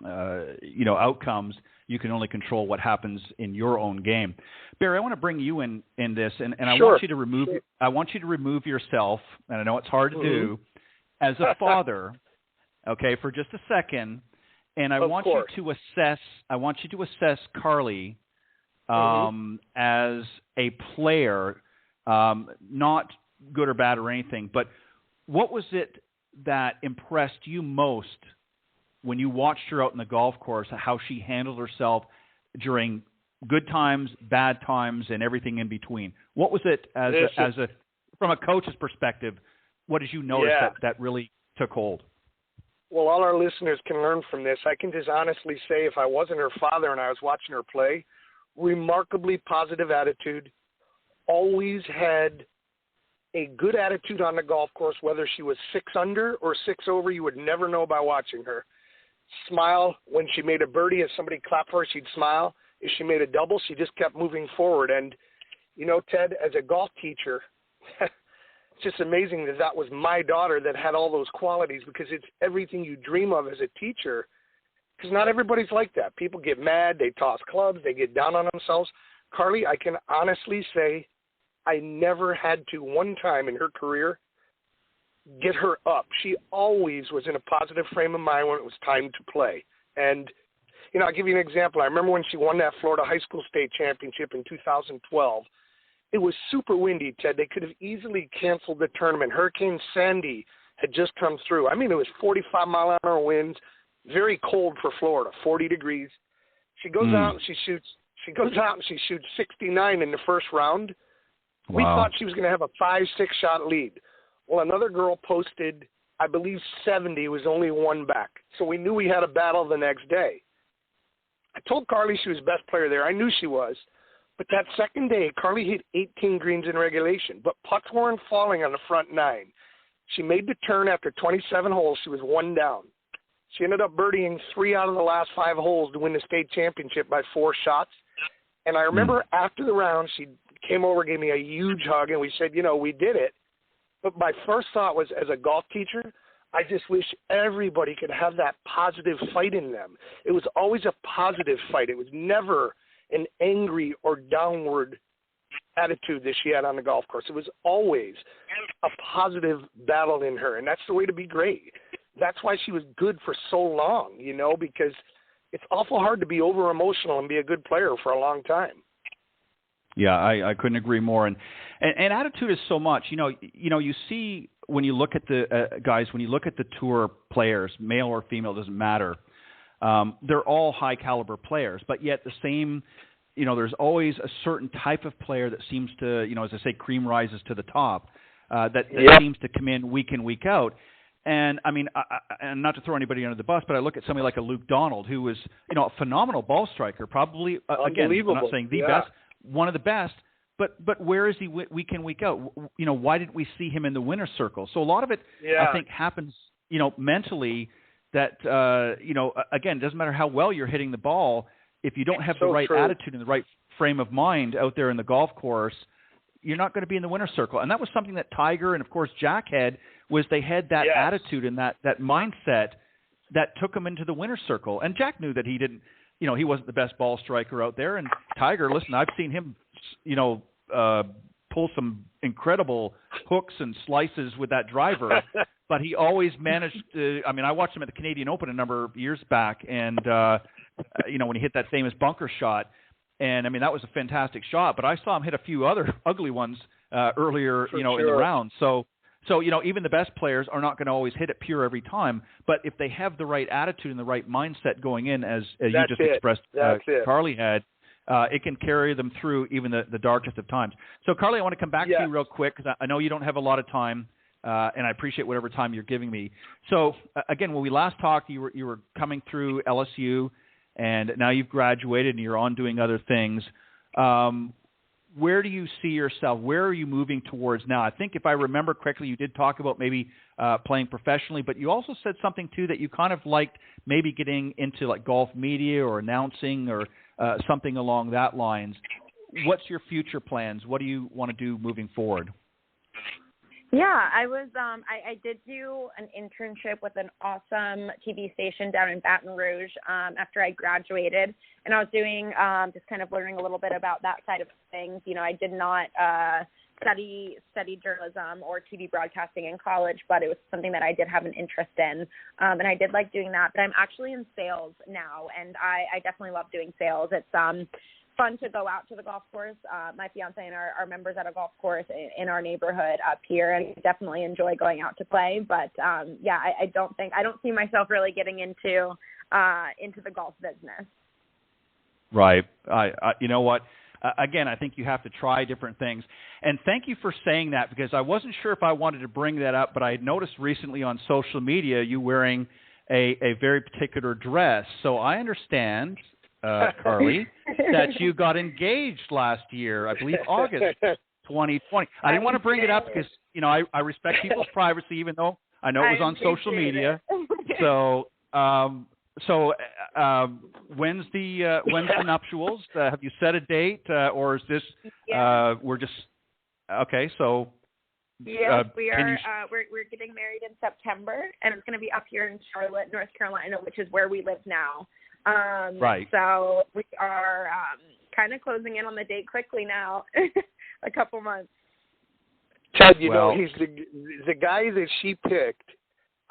outcomes. You can only control what happens in your own game. Barry, I want to bring you in this, and I want you to remove yourself, and I know it's hard to do, as a father, okay, for just a second, and I want you to assess Carly as a player, not good or bad or anything, but what was it that impressed you most when you watched her out in the golf course, how she handled herself during good times, bad times, and everything in between? What was it from a coach's perspective? What did you notice that really took hold? Well, all our listeners can learn from this. I can just honestly say, if I wasn't her father and I was watching her play, remarkably positive attitude, always had a good attitude on the golf course, whether she was 6 under or 6 over, you would never know by watching her. Smile when she made a birdie. If somebody clapped for her, she'd smile. If she made a double, she just kept moving forward. And, Ted, as a golf teacher, it's just amazing that was my daughter that had all those qualities, because it's everything you dream of as a teacher, because not everybody's like that. People get mad, they toss clubs, they get down on themselves. Carly, I can honestly say I never had to, one time in her career, get her up. She always was in a positive frame of mind when it was time to play. And, I'll give you an example. I remember when she won that Florida High School State Championship in 2012. It was super windy, Ted. They could have easily canceled the tournament. Hurricane Sandy had just come through. I mean, it was 45-mile-an-hour winds, very cold for Florida, 40 degrees. She goes out and she shoots 69 in the first round. Wow. We thought she was going to have a 5-6 shot lead. Well, another girl posted, I believe, 70, was only 1 back. So we knew we had a battle the next day. I told Carly she was best player there. I knew she was. But that second day, Carly hit 18 greens in regulation, but putts weren't falling on the front 9. She made the turn after 27 holes. She was 1 down. She ended up birdieing 3 out of the last 5 holes to win the state championship by 4 shots. And I remember after the round, she came over, gave me a huge hug, and we said, we did it. But my first thought was, as a golf teacher, I just wish everybody could have that positive fight in them. It was always a positive fight. It was never an angry or downward attitude that she had on the golf course. It was always a positive battle in her, and that's the way to be great. That's why she was good for so long, because it's awful hard to be over-emotional and be a good player for a long time. Yeah, I couldn't agree more. And attitude is so much. You see when you look at the guys, when you look at the tour players, male or female, doesn't matter. They're all high caliber players, but yet the same. There's always a certain type of player that seems to, as I say, cream rises to the top. That seems to come in week out. And I mean, and not to throw anybody under the bus, but I look at somebody like a Luke Donald, who was, a phenomenal ball striker, probably again, I'm not saying the best. One of the best, but where is he week in, week out? Why didn't we see him in the winner's circle? So a lot of it, I think, happens, mentally, that, again, it doesn't matter how well you're hitting the ball. if you don't have the right attitude and the right frame of mind out there in the golf course, you're not going to be in the winner's circle. And that was something that Tiger and, of course, Jack had, was they had that attitude and that mindset that took them into the winner's circle. And Jack knew that he didn't, he wasn't the best ball striker out there. And Tiger, listen, I've seen him, pull some incredible hooks and slices with that driver, but he always managed to, I watched him at the Canadian Open a number of years back, and, when he hit that famous bunker shot, and, that was a fantastic shot, but I saw him hit a few other ugly ones earlier, in the round. So, even the best players are not going to always hit it pure every time, but if they have the right attitude and the right mindset going in, as you just expressed, Carly had, it can carry them through even the darkest of times. So, Carly, I want to come back to you real quick because I know you don't have a lot of time, and I appreciate whatever time you're giving me. So, again, when we last talked, you were coming through LSU, and now you've graduated and you're on doing other things. Where do you see yourself? Where are you moving towards now? I think if I remember correctly, you did talk about maybe playing professionally, but you also said something, too, that you kind of liked maybe getting into like golf media or announcing or something along that lines. What's your future plans? What do you want to do moving forward? Yeah, I was. I did do an internship with an awesome TV station down in Baton Rouge after I graduated, and I was doing just kind of learning a little bit about that side of things. I did not study journalism or TV broadcasting in college, but it was something that I did have an interest in, and I did like doing that. But I'm actually in sales now, and I definitely love doing sales. It's fun to go out to the golf course. My fiance and I are members at a golf course in our neighborhood up here, and I definitely enjoy going out to play. But I don't see myself really getting into the golf business. Right. You know what? Again, I think you have to try different things. And thank you for saying that, because I wasn't sure if I wanted to bring that up, but I had noticed recently on social media you wearing a very particular dress. So I understand, Carly, that you got engaged last year, I believe August 2020. I didn't want to bring it up because, I respect people's privacy, even though I know it was on social media. So, when's the nuptials? Have you set a date, or is this we're just okay? So yes, we are. We're getting married in September, and it's going to be up here in Charlotte, North Carolina, which is where we live now. Right. So we are kind of closing in on the date quickly now, a couple months. Ted, he's the guy that she picked.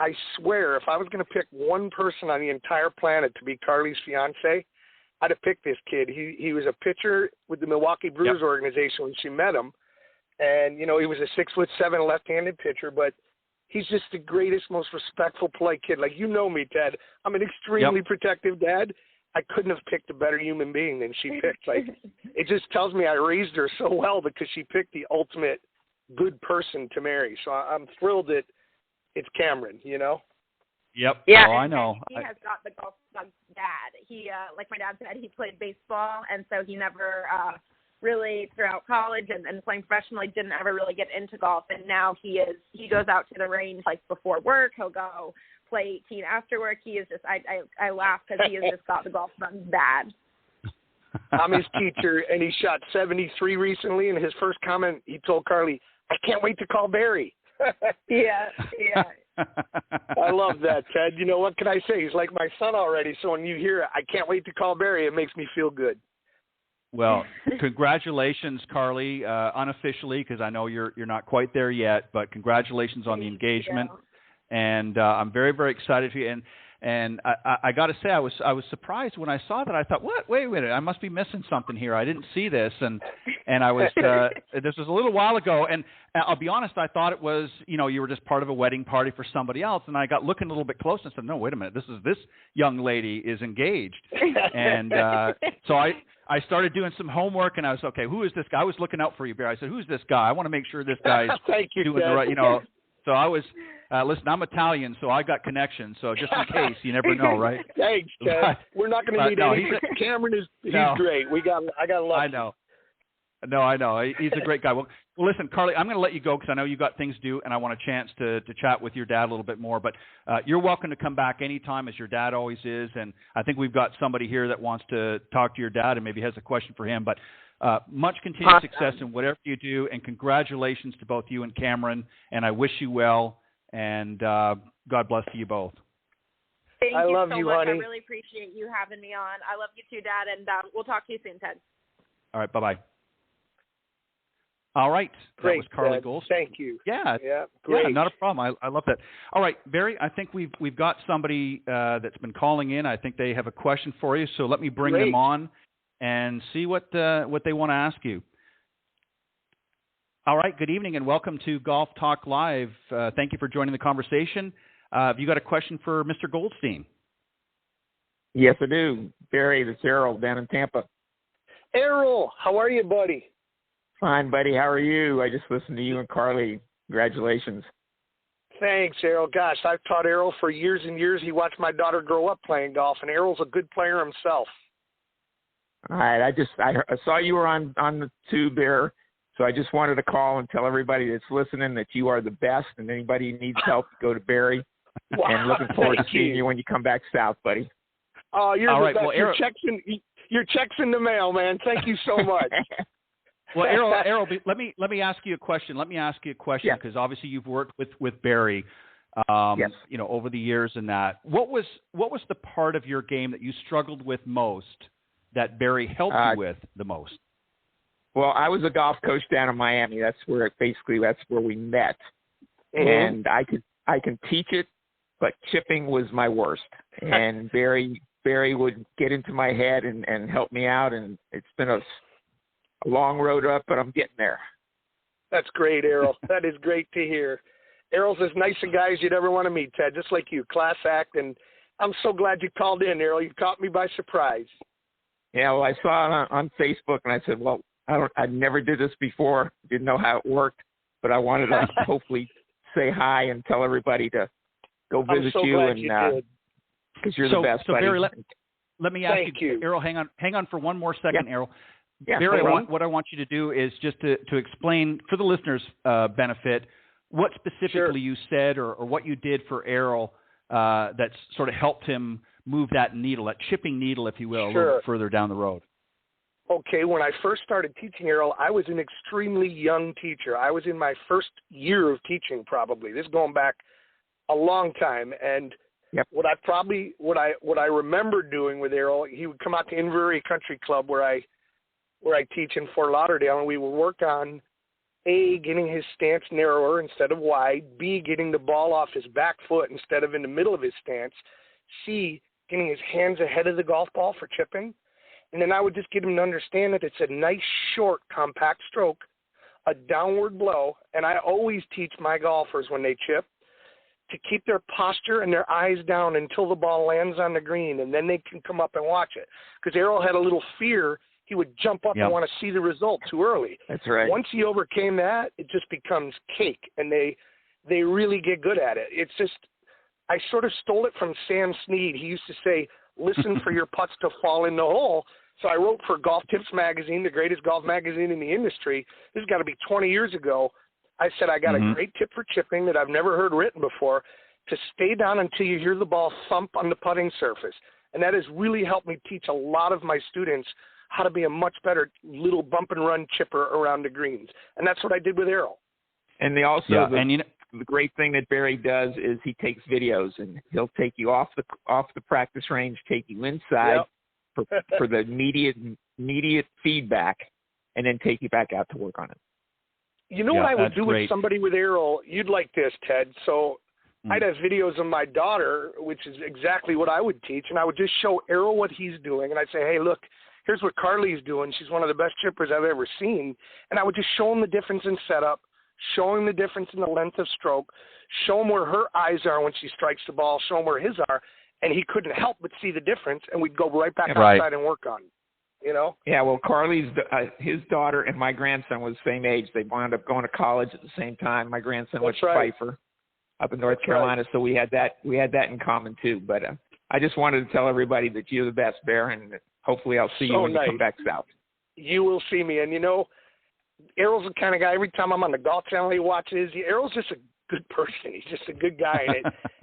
I swear, if I was going to pick one person on the entire planet to be Carly's fiance, I'd have picked this kid. He was a pitcher with the Milwaukee Brewers organization when she met him, and he was a 6'7" left-handed pitcher, but he's just the greatest, most respectful, polite kid. Like, me, Ted. I'm an extremely protective dad. I couldn't have picked a better human being than she picked. Like, it just tells me I raised her so well because she picked the ultimate good person to marry. So I'm thrilled that it's Cameron, Yep. Yeah, I know. He has got the golf bug dad. He, like my dad said, he played baseball, and so he never really throughout college and playing professionally didn't ever really get into golf, and now he goes out to the range like before work. He'll go play 18 after work. He is just I laugh because he has just got the golf bug bad. I'm his teacher, and he shot 73 recently, and his first comment, he told Carly, "I can't wait to call Barry." Yeah. I love that, Ted. What can I say? He's like my son already, so when you hear "I can't wait to call Barry," it makes me feel good. Well, congratulations, Carly, unofficially, because I know you're not quite there yet, but congratulations on the engagement. And I'm very, very excited for you. And I got to say, I was surprised when I saw that. I thought, what? Wait a minute, I must be missing something here. I didn't see this, and I was this was a little while ago. And I'll be honest, I thought it was you were just part of a wedding party for somebody else. And I got looking a little bit closer and said, no, wait a minute, this young lady is engaged. And so I started doing some homework, and I was okay. Who is this guy? I was looking out for you, Barry. I said, who's this guy? I want to make sure this guy's doing the right, So I was, listen, I'm Italian, so I got connections. So just in case, you never know, right? Thanks, Ted. We're not going to need any. Cameron he's great. I got to love him. I know. No, I know. He's a great guy. Well, Well, listen, Carly, I'm going to let you go because I know you got things to do, and I want a chance to chat with your dad a little bit more. But you're welcome to come back anytime, as your dad always is. And I think we've got somebody here that wants to talk to your dad and maybe has a question for him. But much continued success in whatever you do, and congratulations to both you and Cameron. And I wish you well, and God bless to you both. Thank I you love so you, much. honey. I really appreciate you having me on. I love you too, Dad, and we'll talk to you soon, Ted. All right, bye-bye. All right. Great, that was Carly Ted. Goldstein. Thank you. Yeah, great. Yeah, not a problem. I love that. All right, Barry, I think we've got somebody that's been calling in. I think they have a question for you, so let me bring them on and see what they want to ask you. All right, good evening and welcome to Golf Talk Live. Thank you for joining the conversation. Have you got a question for Mr. Goldstein? Yes, I do. Barry, this is Errol down in Tampa. Errol, how are you, buddy? Fine, buddy. How are you? I just listened to you and Carly. Congratulations. Thanks, Errol. Gosh, I've taught Errol for years and years. He watched my daughter grow up playing golf, and Errol's a good player himself. All right. I saw you were on the tube there, so I just wanted to call and tell everybody that's listening that you are the best, and anybody who needs help, go to Barry. Wow, and looking forward to seeing you when you come back south, buddy. Oh, you're all the right, best. well, Your check's in the mail, man. Thank you so much. Well, Errol, let me ask you a question. Because obviously you've worked with Barry, yes. Over the years and that. What was the part of your game that you struggled with most that Barry helped you with the most? Well, I was a golf coach down in Miami. That's where we met, mm-hmm. and I can teach it, but chipping was my worst. And Barry would get into my head and help me out, and it's been a long road up, but I'm getting there. That's great, Errol. That is great to hear. Errol's as nice a guy as you'd ever want to meet, Ted, just like you, class act, and I'm so glad you called in, Errol. You caught me by surprise. Yeah, well, I saw it on Facebook, and I said, well, I never did this before, didn't know how it worked, but I wanted to hopefully say hi and tell everybody to go visit I'm so you, glad and you did. Because you're the best, so buddy. Barry, let me ask Thank you. Errol, hang on for one more second, Yeah. Errol. Yeah, Barry, what I want you to do is just to explain, for the listeners' benefit, what specifically you said or what you did for Errol that's sort of helped him move that needle, that chipping needle, if you will, a little bit further down the road. Okay, when I first started teaching, Errol, I was an extremely young teacher. I was in my first year of teaching, probably. This is going back a long time, and what I remember doing with Errol, he would come out to Inverurie Country Club where I teach in Fort Lauderdale, and we would work on A, getting his stance narrower instead of wide, B, getting the ball off his back foot instead of in the middle of his stance, C, getting his hands ahead of the golf ball for chipping. And then I would just get him to understand that it's a nice, short, compact stroke, a downward blow, and I always teach my golfers when they chip to keep their posture and their eyes down until the ball lands on the green, and then they can come up and watch it. Because Errol had a little fear he would jump up and want to see the result too early. That's right. Once he overcame that, it just becomes cake, and they really get good at it. It's just, I sort of stole it from Sam Snead. He used to say, listen for your putts to fall in the hole. So I wrote for Golf Tips magazine, the greatest golf magazine in the industry. This has got to be 20 years ago. I said, I got a great tip for chipping that I've never heard written before, to stay down until you hear the ball thump on the putting surface. And that has really helped me teach a lot of my students how to be a much better little bump and run chipper around the greens. And that's what I did with Errol. And the great thing that Barry does is he takes videos, and he'll take you off the practice range, take you inside for the immediate feedback, and then take you back out to work on it. You know what I would do with somebody with Errol? You'd like this, Ted. So I'd have videos of my daughter, which is exactly what I would teach, and I would just show Errol what he's doing, and I'd say, hey, look, here's what Carly's doing. She's one of the best chippers I've ever seen. And I would just show him the difference in setup, show him the difference in the length of stroke, show him where her eyes are when she strikes the ball, show him where his are, and he couldn't help but see the difference, and we'd go right back outside and work on it. You know? Yeah, well, Carly's his daughter and my grandson was the same age. They wound up going to college at the same time. My grandson went to Pfeiffer up in North Carolina, so we had that in common too. But I just wanted to tell everybody that you're the best, Bear, and hopefully I'll see you when you come back south. You will see me, and you know, Errol's the kind of guy, every time I'm on the Golf Channel he watches, Errol's just a good person. He's just a good guy.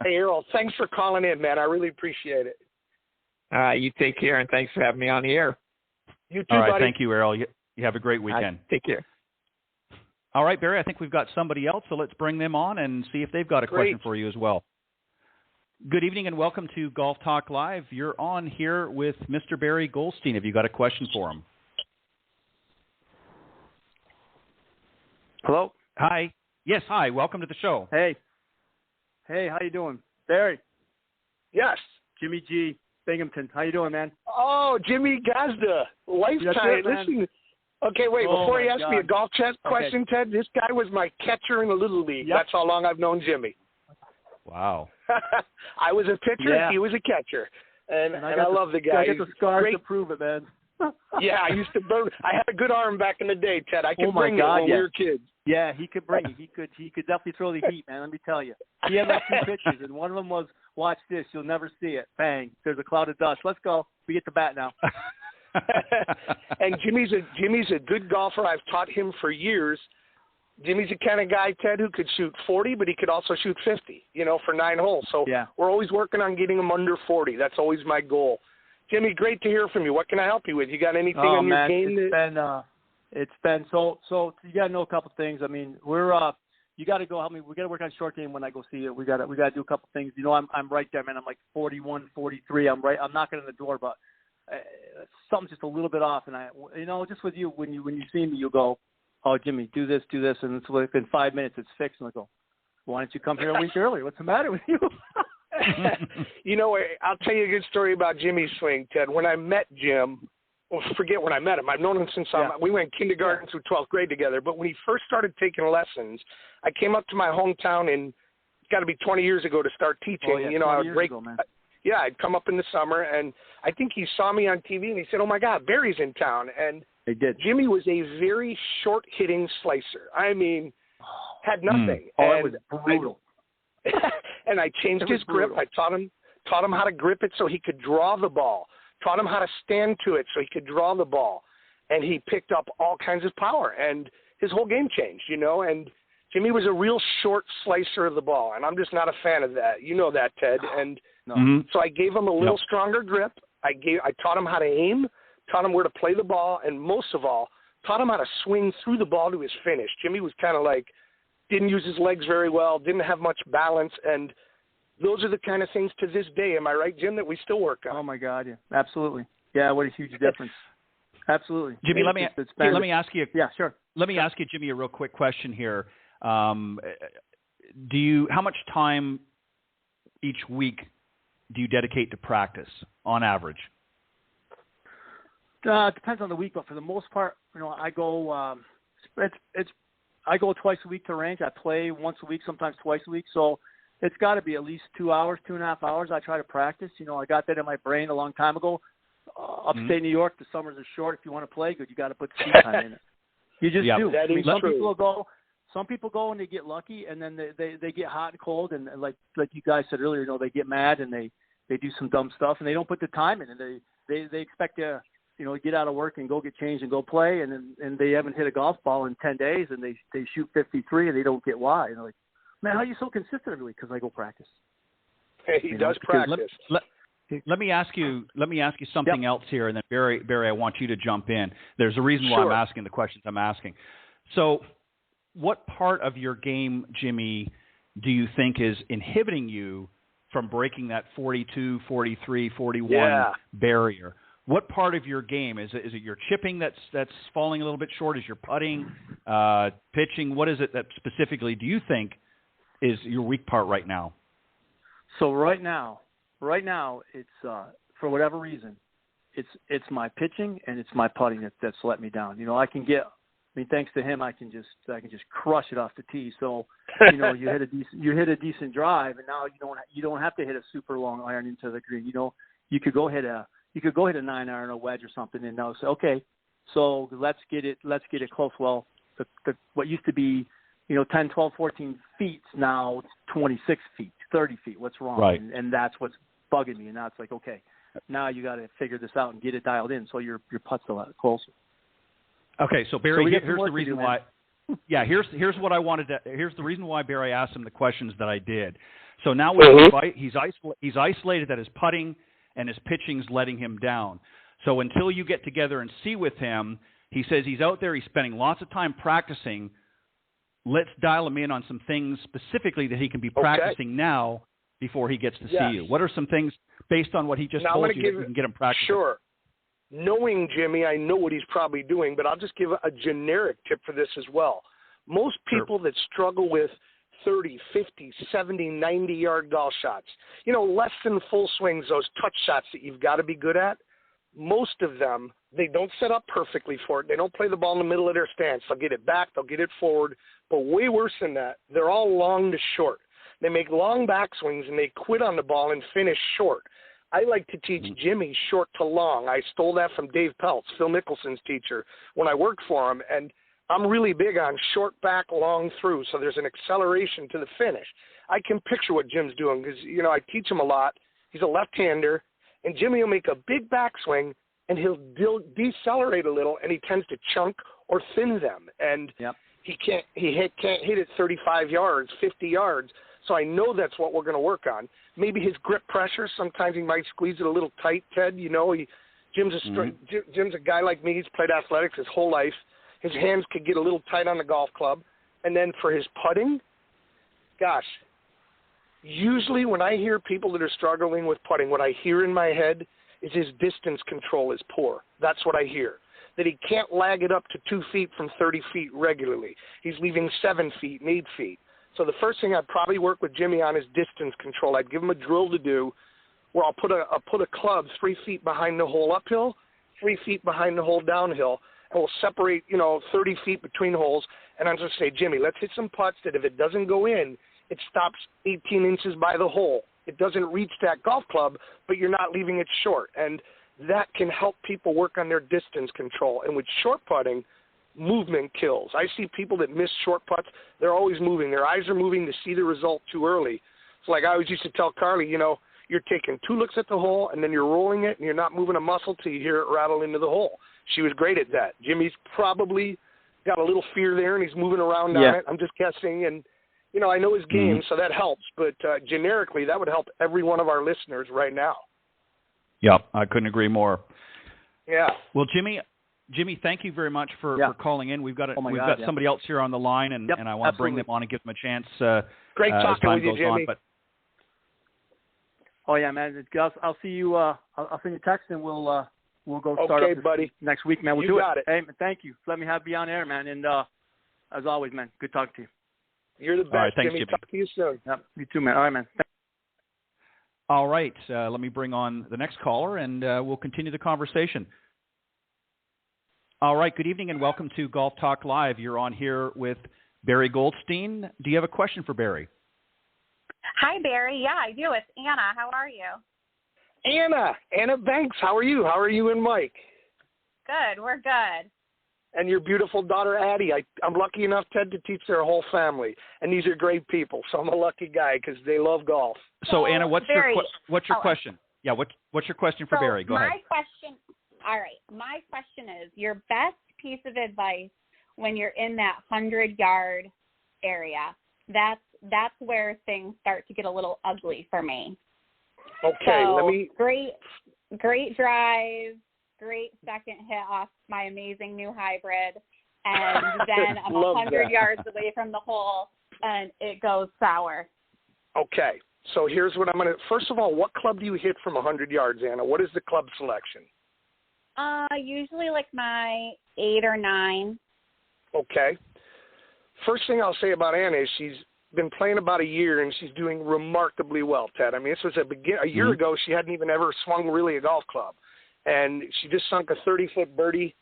Hey, Errol, thanks for calling in, man. I really appreciate it. You take care, and thanks for having me on the air. You too, All right, buddy. thank you, Errol. You have a great weekend. Take care. All right, Barry, I think we've got somebody else, so let's bring them on and see if they've got a question for you as well. Good evening and welcome to Golf Talk Live. You're on here with Mr. Barry Goldstein. Have you got a question for him? Hello? Hi. Yes, hi. Welcome to the show. Hey, how you doing? Barry. Yes. Jimmy G. Binghamton. How you doing, man? Oh, Jimmy Gazda. Lifetime. Listen. Okay, wait. Before you ask me a golf question, Ted, this guy was my catcher in the Little League. Yep. That's how long I've known Jimmy. Wow. I was a pitcher. Yeah. He was a catcher. And I love the guy. I get the scars to prove it, man. Yeah, I used to burn. I had a good arm back in the day, Ted. I could bring it when we were kids. Yeah, he could bring it. He could definitely throw the heat, man. Let me tell you. He had like 2 pitches, and one of them was, watch this, you'll never see it. Bang, there's a cloud of dust. Let's go. We get the bat now. And Jimmy's a good golfer. I've taught him for years. Jimmy's the kind of guy, Ted, who could shoot 40, but he could also shoot 50, for 9 holes. So we're always working on getting him under 40. That's always my goal. Jimmy, great to hear from you. What can I help you with? You got anything on your game? It's been so you got to know a couple things. I mean, you got to go help me. We got to work on short game when I go see you. We got to do a couple things. I'm right there, man. I'm like 41, 43. I'm knocking on the door, but something's just a little bit off. And just with you, when you see me, you go, oh, Jimmy, do this, and it's within 5 minutes, it's fixed. And I go, why don't you come here a week earlier? What's the matter with you? I'll tell you a good story about Jimmy's swing, Ted. When I met Jim, forget when I met him. I've known him since we went kindergarten through 12th grade together. But when he first started taking lessons, I came up to my hometown it's got to be 20 years ago to start teaching. Oh, yeah, I would break. I'd come up in the summer, and I think he saw me on TV, and he said, "Oh my God, Barry's in town." And they did. Jimmy was a very short-hitting slicer. I mean, had nothing. It was brutal. And I changed his grip. I taught him how to grip it so he could draw the ball. Taught him how to stand to it so he could draw the ball. And he picked up all kinds of power. And his whole game changed, And Jimmy was a real short slicer of the ball. And I'm just not a fan of that. You know that, Ted. And so I gave him a little stronger grip. I taught him how to aim, taught him where to play the ball, and most of all, taught him how to swing through the ball to his finish. Jimmy was kind of like, didn't use his legs very well, didn't have much balance, and those are the kind of things to this day, am I right, Jim, that we still work on? Oh, my God, yeah. Absolutely. Yeah, what a huge difference. Absolutely. Jimmy, let me ask you. Yeah, sure. Let me ask you, Jimmy, a real quick question here. How much time each week do you dedicate to practice on average? Depends on the week, but for the most part, I go. I go twice a week to range. I play once a week, sometimes twice a week. So it's got to be at least 2 hours, 2.5 hours. I try to practice. I got that in my brain a long time ago. Upstate New York, the summers are short. If you want to play good, you got to put the time in it. You just do. That is true. Some people go and they get lucky, and then they get hot and cold, and like you guys said earlier, they get mad and they do some dumb stuff, and they don't put the time in, and they expect to get out of work and go get changed and go play, and they haven't hit a golf ball in 10 days, and they shoot 53 and they don't get why. And they're like, man, how are you so consistent every week? Because I go practice. Hey, he does practice. Let me ask you something else here, and then Barry, I want you to jump in. There's a reason why I'm asking the questions I'm asking. So, what part of your game, Jimmy, do you think is inhibiting you from breaking that 42, 43, 41 barrier? What part of your game is it your chipping that's falling a little bit short? Is your putting, pitching? What is it that specifically do you think is your weak part right now? So right now, it's for whatever reason, it's my pitching and it's my putting that's let me down. Thanks to him, I can just crush it off the tee. So, you hit a decent drive, and now you don't have to hit a super long iron into the green. You could go hit a 9-iron, a wedge or something, and now say, okay, so let's get it close. Well, what used to be 10, 12, 14 feet now it's 26 feet, 30 feet. What's wrong? Right. And that's what's bugging me. And now it's like, okay, now you got to figure this out and get it dialed in so your putt's a lot closer. Okay, so Barry, here's the reason why. Yeah, here's what I wanted to. Here's the reason why Barry asked him the questions that I did. So now he's isolated that his putting and his pitching's letting him down. So until you get together and see with him, he says he's out there. He's spending lots of time practicing. Let's dial him in on some things specifically that he can be practicing now before he gets to see you. What are some things based on what he just told you that you can get him practicing? Sure. Knowing Jimmy, I know what he's probably doing, but I'll just give a generic tip for this as well. Most people that struggle with 30, 50, 70, 90-yard golf shots, less than full swings, those touch shots that you've got to be good at, most of them, they don't set up perfectly for it. They don't play the ball in the middle of their stance. They'll get it back. They'll get it forward. But way worse than that, they're all long to short. They make long backswings, and they quit on the ball and finish short. I like to teach Jimmy short to long. I stole that from Dave Peltz, Phil Mickelson's teacher, when I worked for him. And I'm really big on short back, long through, so there's an acceleration to the finish. I can picture what Jim's doing because, I teach him a lot. He's a left-hander, and Jimmy will make a big backswing, and he'll decelerate a little, and he tends to chunk or thin them. And he can't hit it 35 yards, 50 yards. So I know that's what we're going to work on. Maybe his grip pressure. Sometimes he might squeeze it a little tight, Ted. Jim's a guy like me. He's played athletics his whole life. His hands could get a little tight on the golf club. And then for his putting, gosh, usually when I hear people that are struggling with putting, what I hear in my head is his distance control is poor. That's what I hear. That he can't lag it up to 2 feet from 30 feet regularly. He's leaving 7 feet and 8 feet. So the first thing I'd probably work with Jimmy on is distance control. I'd give him a drill to do where I'll put a club 3 feet behind the hole uphill, 3 feet behind the hole downhill, and we'll separate, 30 feet between holes. And I'm just say, Jimmy, let's hit some putts that if it doesn't go in, it stops 18 inches by the hole. It doesn't reach that golf club, but you're not leaving it short. And that can help people work on their distance control. And with short putting, movement kills. I see people that miss short putts. They're always moving. Their eyes are moving to see the result too early. It's like I always used to tell Carly, you're taking 2 looks at the hole, and then you're rolling it, and you're not moving a muscle till you hear it rattle into the hole. She was great at that. Jimmy's probably got a little fear there, and he's moving around on it. I'm just guessing. And, I know his game, so that helps. But generically, that would help every one of our listeners right now. Yeah, I couldn't agree more. Yeah. Well, Jimmy, thank you very much for calling in. We've got somebody else here on the line, and I want to bring them on and give them a chance. Great talking with you, Jimmy. Man. I'll see you. I'll send you a text, and we'll go start up buddy. Next week, man. We'll do it. Hey, man, thank you. Let me be on air, man. And as always, man, good talking to you. You're the best, all right, thanks, Jimmy. Talk to you soon. Yep, you too, man. All right, man. All right. Let me bring on the next caller, and we'll continue the conversation. All right, good evening and welcome to Golf Talk Live. You're on here with Barry Goldstein. Do you have a question for Barry? Hi, Barry. Yeah, I do. It's Anna. How are you? Anna Banks. How are you? How are you and Mike? Good. We're good. And your beautiful daughter, Addie. I'm lucky enough, Ted, to teach their whole family. And these are great people, so I'm a lucky guy because they love golf. So, Anna, what's your question? Yeah, what's your question for Barry? Go ahead. All right. My question is your best piece of advice when you're in that 100-yard area. That's where things start to get a little ugly for me. Okay, so, great drive, great second hit off my amazing new hybrid, and then I'm 100 yards away from the hole, and it goes sour. Okay, so here's what I'm going to – first of all, what club do you hit from 100 yards, Anna? What is the club selection? Usually like my 8 or 9. Okay. First thing I'll say about Anna is she's been playing about a year, and she's doing remarkably well, Ted. I mean, this was a year ago. She hadn't even ever swung really a golf club, and she just sunk a 30-foot birdie.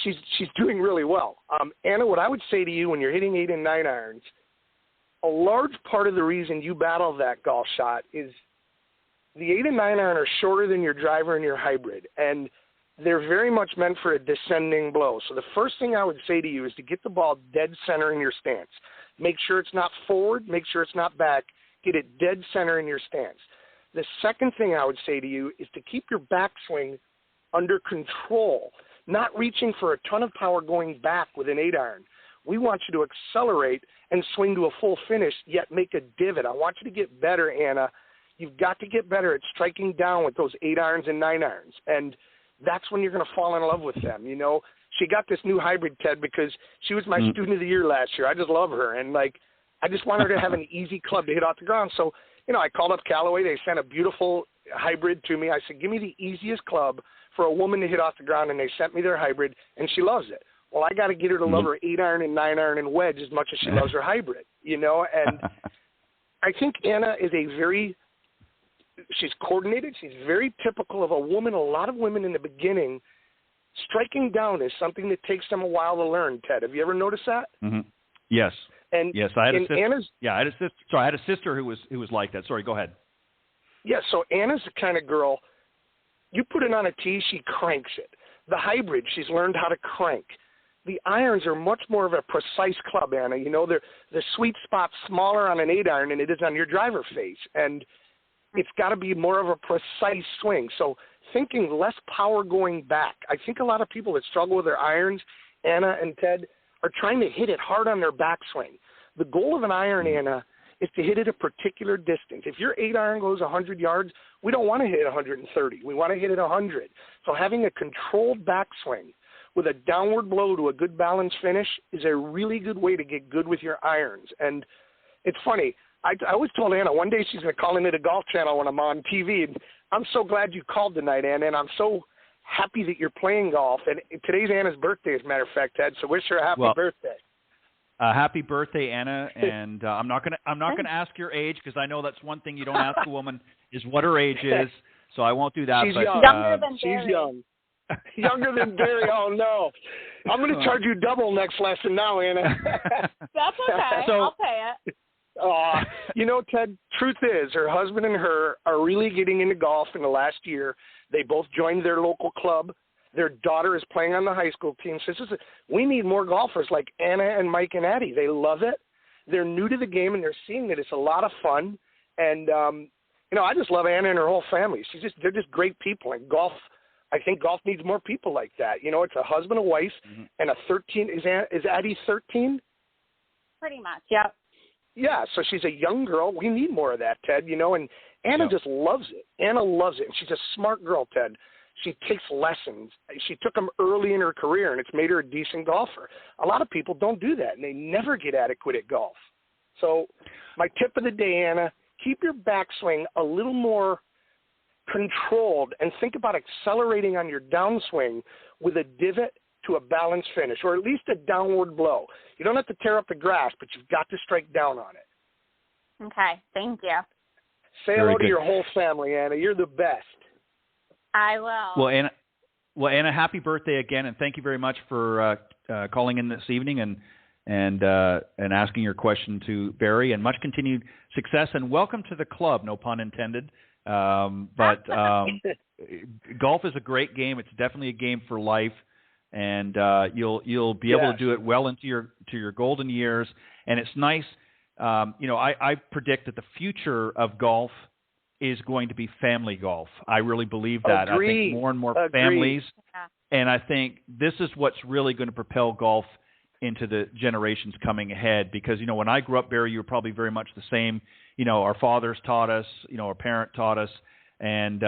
She's doing really well. Anna, what I would say to you when you're hitting 8 and 9 irons, a large part of the reason you battle that golf shot is the 8 and 9 iron are shorter than your driver and your hybrid, and they're very much meant for a descending blow. So the first thing I would say to you is to get the ball dead center in your stance. Make sure it's not forward. Make sure it's not back. Get it dead center in your stance. The second thing I would say to you is to keep your backswing under control. not reaching for a ton of power going back with an 8-iron. We want you to accelerate and swing to a full finish, yet make a divot. I want you to get better, Anna. You've got to get better at striking down with those 8-irons and 9-irons. And that's when you're going to fall in love with them. You know, she got this new hybrid, Ted, because she was my student of the year last year. I just love her. And, like, I just want her to have an easy club to hit off the ground. So, you know, I called up Callaway. They sent a beautiful hybrid to me. I said, give me the easiest club for a woman to hit off the ground, and they sent me their hybrid, and she loves it. Well, I got to get her to love her 8-iron and 9-iron and wedge as much as she loves her hybrid, you know. And I think Anna is she's coordinated. She's very typical of a woman. A lot of women in the beginning, striking down is something that takes them a while to learn, Ted. Have you ever noticed that? Mm-hmm. Yes. And yes, I had a sister. I had a sister. Sorry, I had a sister who was like that. Sorry, go ahead. Yeah, so Anna's the kind of girl, you put it on a tee, she cranks it. The hybrid, she's learned how to crank. The irons are much more of a precise club, Anna. You know, the sweet spot's smaller on an 8-iron than it is on your driver face. And it's got to be more of a precise swing. So thinking less power going back. I think a lot of people that struggle with their irons, Anna and Ted, are trying to hit it hard on their backswing. The goal of an iron, Anna, is to hit it a particular distance. If your 8-iron goes 100 yards, we don't want to hit 130. We want to hit it 100. So having a controlled backswing with a downward blow to a good balanced finish is a really good way to get good with your irons. And it's funny. I always told Anna one day she's going to call into the Golf Channel when I'm on TV. And I'm so glad you called tonight, Anna, and I'm so happy that you're playing golf. And today's Anna's birthday, as a matter of fact, Ted. So wish her a happy birthday. Happy birthday, Anna! And I'm not gonna ask your age because I know that's one thing you don't ask a woman is what her age is. So I won't do that. She's but, young. Younger than She's Barry. young. Younger than Barry. Oh no! I'm going to charge you double next lesson now, Anna. That's okay. So, I'll pay it. You know, Ted, truth is, her husband and her are really getting into golf in the last year. They both joined their local club. Their daughter is playing on the high school team. So we need more golfers like Anna and Mike and Addie. They love it. They're new to the game, and they're seeing that it's a lot of fun. And, you know, I just love Anna and her whole family. They're just great people. And golf, I think golf needs more people like that. You know, it's a husband, a wife, and a 13. Is Addie 13? Pretty much, yep. Yeah, so she's a young girl. We need more of that, Ted, you know, and Anna just loves it. Anna loves it, and she's a smart girl, Ted. She takes lessons. She took them early in her career, and it's made her a decent golfer. A lot of people don't do that, and they never get adequate at golf. So my tip of the day, Anna, keep your backswing a little more controlled and think about accelerating on your downswing with a divot to a balanced finish, or at least a downward blow. You don't have to tear up the grass, but you've got to strike down on it. Okay, thank you. Say hello to your whole family, Anna. You're the best. I will. Well, Anna, happy birthday again, and thank you very much for calling in this evening and asking your question to Barry. And much continued success, and welcome to the club. No pun intended. But golf is a great game. It's definitely a game for life, and you'll be able to do it well into your golden years. And it's nice. You know, I predict that the future of golf is going to be family golf. I really believe that. I think more and more families, and I think this is what's really going to propel golf into the generations coming ahead. Because, you know, when I grew up, Barry, you were probably very much the same. You know, our fathers taught us, you know, our parent taught us, and,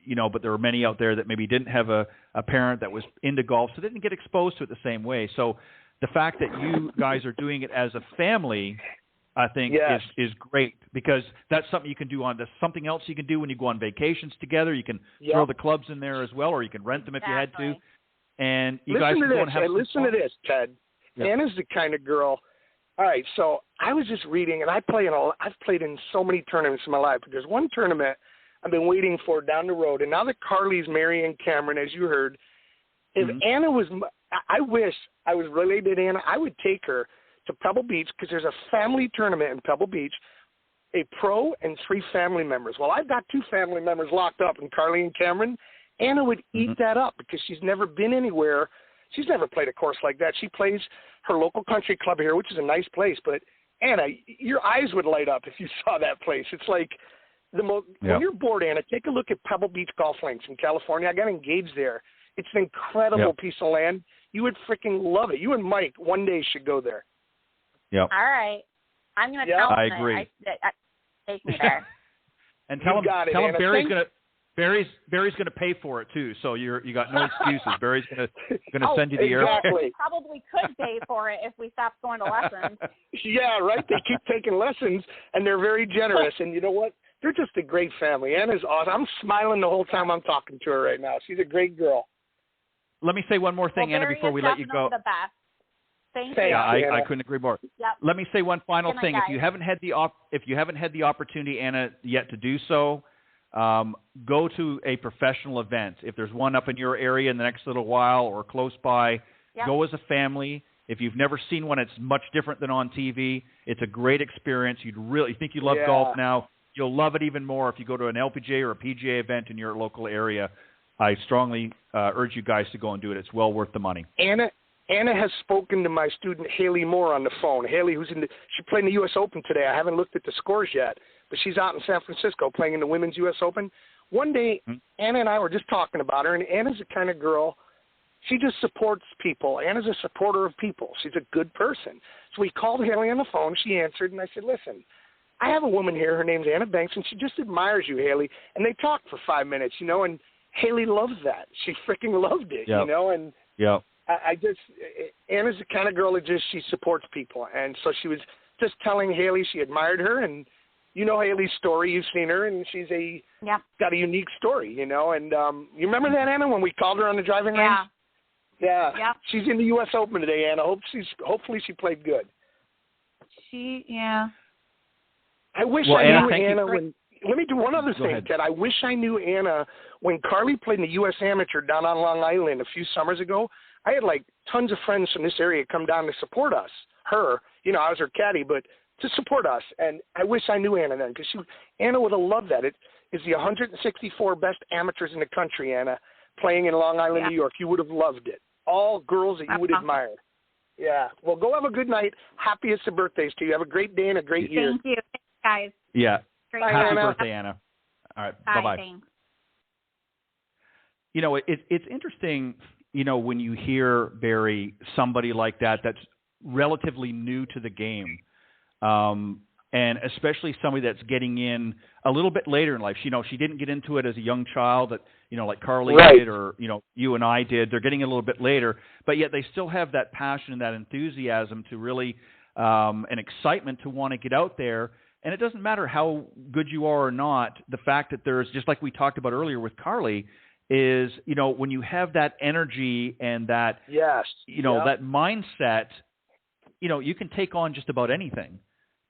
you know, but there were many out there that maybe didn't have a parent that was into golf, so they didn't get exposed to it the same way. So the fact that you guys are doing it as a family, I think is great, because that's something you can do there's something else you can do when you go on vacations together. You can throw the clubs in there as well, or you can rent them if you had to. And you guys can go and have some listen to this, Ted. Anna's the kind of girl. All right, so I was just reading, and I've played in so many tournaments in my life, but there's one tournament I've been waiting for down the road, and now that Carly's marrying Cameron, as you heard, if Anna was, I wish I was related to Anna, I would take her to Pebble Beach, because there's a family tournament in Pebble Beach, a pro and 3 family members. Well, I've got 2 family members locked up in Carly and Cameron. Anna would eat that up because she's never been anywhere. She's never played a course like that. She plays her local country club here, which is a nice place. But, Anna, your eyes would light up if you saw that place. It's like when you're bored, Anna, take a look at Pebble Beach Golf Links in California. I got engaged there It's an incredible piece of land. You would freaking love it. You and Mike one day should go there. Yep. All right. I'm going to tell him. I agree. Take me there. And tell him Barry's going to pay for it too. So you got no excuses. Barry's going to send you the airplane. We probably could pay for it if we stopped going to lessons. Yeah, right. They keep taking lessons, and they're very generous. And you know what? They're just a great family. Anna's awesome. I'm smiling the whole time I'm talking to her right now. She's a great girl. Let me say one more thing, Anna, before we let you go. The best. Thank you. Yeah, I couldn't agree more. Yep. Let me say one final thing. If you haven't had the opportunity, Anna, yet to do so, go to a professional event. If there's one up in your area in the next little while or close by, go as a family. If you've never seen one, it's much different than on TV. It's a great experience. You think you love golf now. You'll love it even more if you go to an LPGA or a PGA event in your local area. I strongly urge you guys to go and do it. It's well worth the money. Anna has spoken to my student Haley Moore on the phone. Haley, she played in the U.S. Open today. I haven't looked at the scores yet, but she's out in San Francisco playing in the Women's U.S. Open. One day, Anna and I were just talking about her, and Anna's the kind of girl, she just supports people. Anna's a supporter of people. She's a good person. So we called Haley on the phone. She answered, and I said, listen, I have a woman here. Her name's Anna Banks, and she just admires you, Haley. And they talked for 5 minutes, and Haley loves that. She freaking loved it, and Anna's the kind of girl that she supports people. And so she was just telling Haley she admired her, and you know Haley's story. You've seen her, and she's got a unique story, and you remember that, Anna, when we called her on the driving range? Yeah. Yep. She's in the U.S. Open today, Anna. Hopefully she played good. I wish I knew Anna when. Let me do one other thing, Ted. I wish I knew Anna when Carly played in the U.S. Amateur down on Long Island a few summers ago. I had tons of friends from this area come down to support us. Her, I was her caddy, but to support us. And I wish I knew Anna then, because Anna would have loved that. It is the 164 best amateurs in the country, Anna, playing in Long Island, New York. You would have loved it. All girls that you would admire. Yeah. Well, go have a good night. Happiest of birthdays to you. Have a great day and a great year. Thank you. Thanks, guys. Yeah. Great. Happy birthday, Anna. All right. Bye-bye. Thanks. It's interesting, when you hear, Barry, somebody like that's relatively new to the game, and especially somebody that's getting in a little bit later in life. She didn't get into it as a young child, like Carly did, or, you and I did. They're getting a little bit later, but yet they still have that passion and that enthusiasm to really, an excitement to want to get out there. And it doesn't matter how good you are or not. The fact that there's, just like we talked about earlier with Carly, is, when you have that energy and that, that mindset, you can take on just about anything.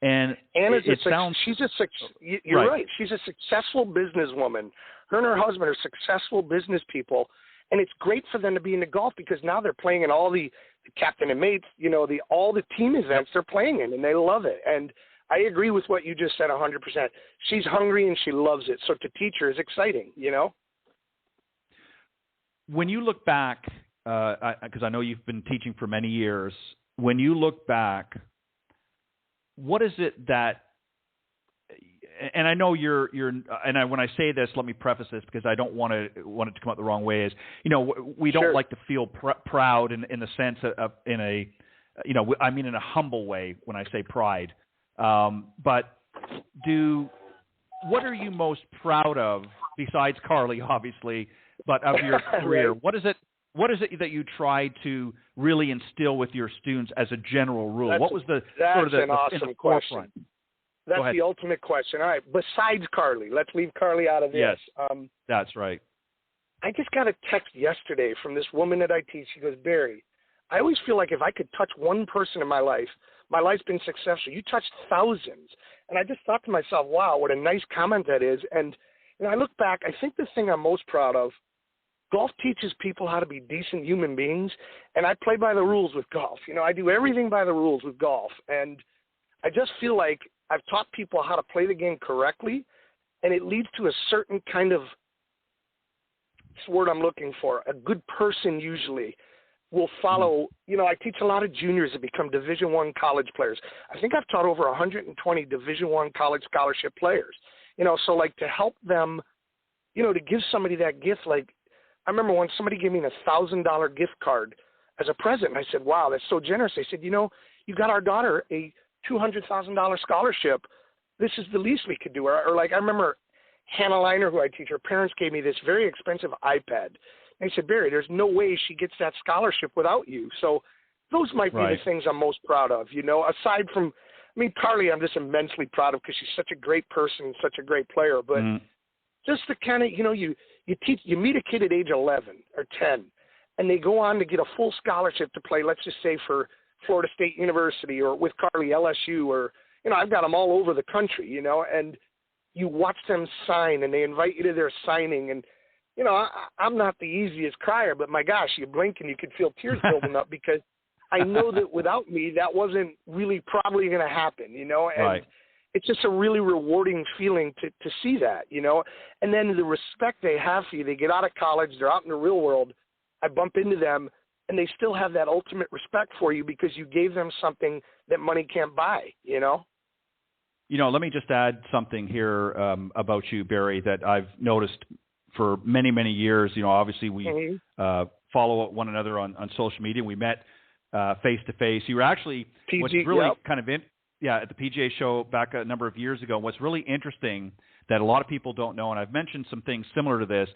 And Anna's you're right. right. She's a successful businesswoman. Her and her husband are successful business people. And it's great for them to be into golf because now they're playing in all the captain and mates, all the team events they're playing in, and they love it. And I agree with what you just said 100%. She's hungry and she loves it. So to teach her is exciting, When you look back, because I know you've been teaching for many years, when you look back, what is it that, and I know when I say this, let me preface this because I don't want it to come out the wrong way, is, we don't like to feel proud in the sense of in a humble way when I say pride. But what are you most proud of, besides Carly, obviously, but of your career? What is it that you try to really instill with your students as a general rule? What was the awesome question. That's the ultimate question. All right. Besides Carly, let's leave Carly out of this. Yes, that's right. I just got a text yesterday from this woman that I teach. She goes, Barry, I always feel like if I could touch one person in my life's been successful. You touched thousands. And I just thought to myself, wow, what a nice comment that is. And I look back, I think the thing I'm most proud of, golf teaches people how to be decent human beings, and I play by the rules with golf. I do everything by the rules with golf. And I just feel like I've taught people how to play the game correctly, and it leads to a certain kind of, this word I'm looking for, a good person usually will follow. I teach a lot of juniors that become Division I college players. I think I've taught over 120 Division I college scholarship players. So to help them, to give somebody that gift, I remember when somebody gave me a $1,000 gift card as a present, and I said, wow, that's so generous. They said, you know, you got our daughter a $200,000 scholarship. This is the least we could do. Or like I remember Hannah Liner, who I teach, her parents gave me this very expensive iPad. They said, Barry, there's no way she gets that scholarship without you. So those might be the things I'm most proud of, you know, aside from, I mean, Carly, I'm just immensely proud of because she's such a great person, such a great player. But just the kind of, you know, you meet a kid at age 11 or 10, and they go on to get a full scholarship to play, let's just say, for Florida State University or with Carly, LSU, or, you know, I've got them all over the country, you know, and you watch them sign and they invite you to their signing. And, you know, I'm not the easiest crier, but my gosh, you blink and you could feel tears building up because I know that without me, that wasn't really probably going to happen, you know, and it's just a really rewarding feeling to see that, you know, and then the respect they have for you. They get out of college, they're out in the real world. I bump into them and they still have that ultimate respect for you because you gave them something that money can't buy, you know? You know, let me just add something here about you, Barry, that I've noticed for many, many years. You know, obviously we follow one another on social media. We met face-to-face. You were actually, what's really kind of at the PGA show back a number of years ago. What's really interesting that a lot of people don't know, and I've mentioned some things similar to this,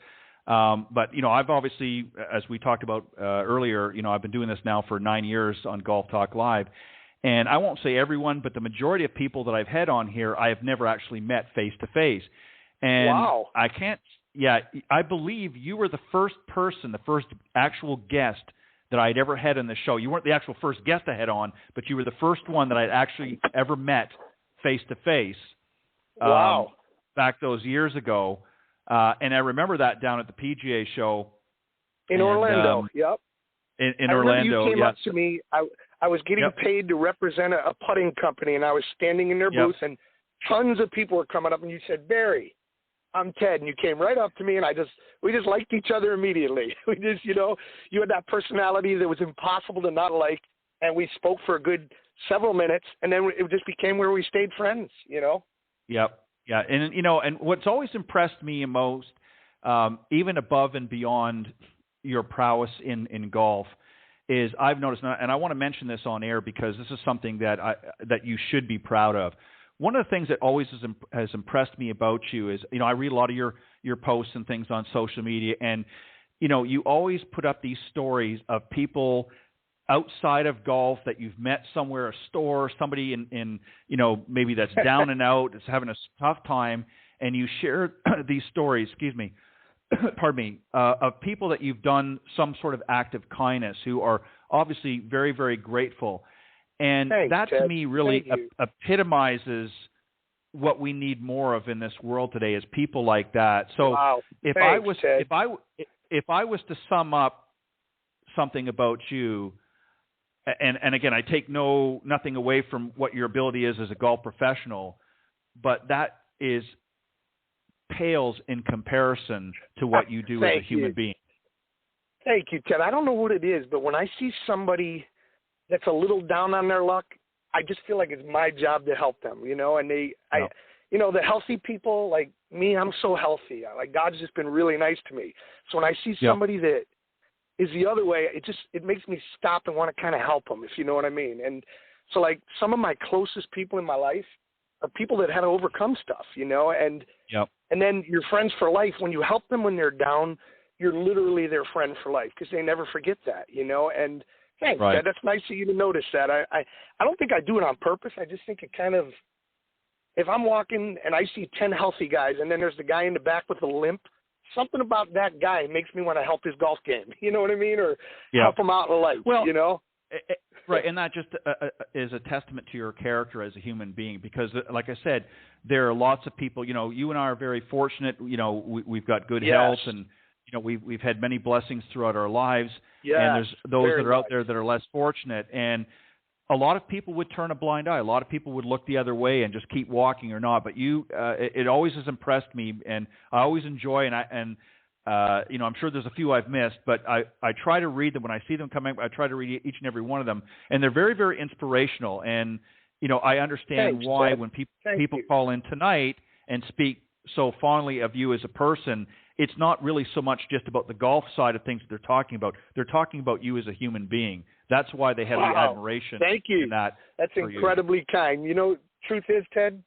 but, you know, I've obviously, as we talked about earlier, you know, I've been doing this now for 9 years on Golf Talk Live. And I won't say everyone, but the majority of people that I've had on here, I have never actually met face-to-face. And I believe you were the first person, the first actual guest that I'd ever had on the show. You weren't the actual first guest I had on, but you were the first one that I'd actually ever met face-to-face. Wow. Back those years ago. And I remember that down at the PGA show. In Orlando, In Orlando, you came up to me. I was getting paid to represent a putting company, and I was standing in their booth, and tons of people were coming up, and you said, Barry, I'm Ted, and you came right up to me, and we just liked each other immediately. We just, you know, you had that personality that was impossible to not like, and we spoke for a good several minutes, and then it just became where we stayed friends, you know? Yep. Yeah, and, you know, and what's always impressed me most, even above and beyond your prowess in golf, is I've noticed, and I want to mention this on air because this is something that you should be proud of. One of the things that always has impressed me about you is, you know, I read a lot of your posts and things on social media, and, you know, you always put up these stories of people outside of golf that you've met somewhere, a store, somebody in you know, maybe that's down and out, is having a tough time, and you share these stories, pardon me, of people that you've done some sort of act of kindness who are obviously very, very grateful. And that to me really epitomizes what we need more of in this world today is people like that. So if I was to sum up something about you, and again, I take nothing away from what your ability is as a golf professional, but that pales in comparison to what you do as a human being. Thank you, Ted. I don't know what it is, but when I see somebody that's a little down on their luck, I just feel like it's my job to help them, you know, and you know, the healthy people like me, I'm so healthy. Like God's just been really nice to me. So when I see somebody that is the other way, it makes me stop and want to kind of help them, if you know what I mean. And so like some of my closest people in my life are people that had to overcome stuff, you know, and then your friends for life, when you help them when they're down, you're literally their friend for life because they never forget that, you know. And thanks, Ted. That's nice of you to notice that. I don't think I do it on purpose. I just think it kind of, if I'm walking and I see 10 healthy guys and then there's the guy in the back with a limp, something about that guy makes me want to help his golf game. You know what I mean? Or help him out in life, you know? Right, and that just is a testament to your character as a human being because, like I said, there are lots of people, you know, you and I are very fortunate, you know, we've got good health and, you know, we've had many blessings throughout our lives, and there's those that are out there that are less fortunate, and a lot of people would turn a blind eye. A lot of people would look the other way and just keep walking or not, but you, it always has impressed me, and I always enjoy, you know, I'm sure there's a few I've missed, but I try to read them. When I see them coming, I try to read each and every one of them, and they're very, very inspirational. And, you know, I understand why when people call in tonight and speak so fondly of you as a person, it's not really so much just about the golf side of things that they're talking about. They're talking about you as a human being. That's why they have the admiration. Thank you. That's incredibly kind. You know, truth is, Ted,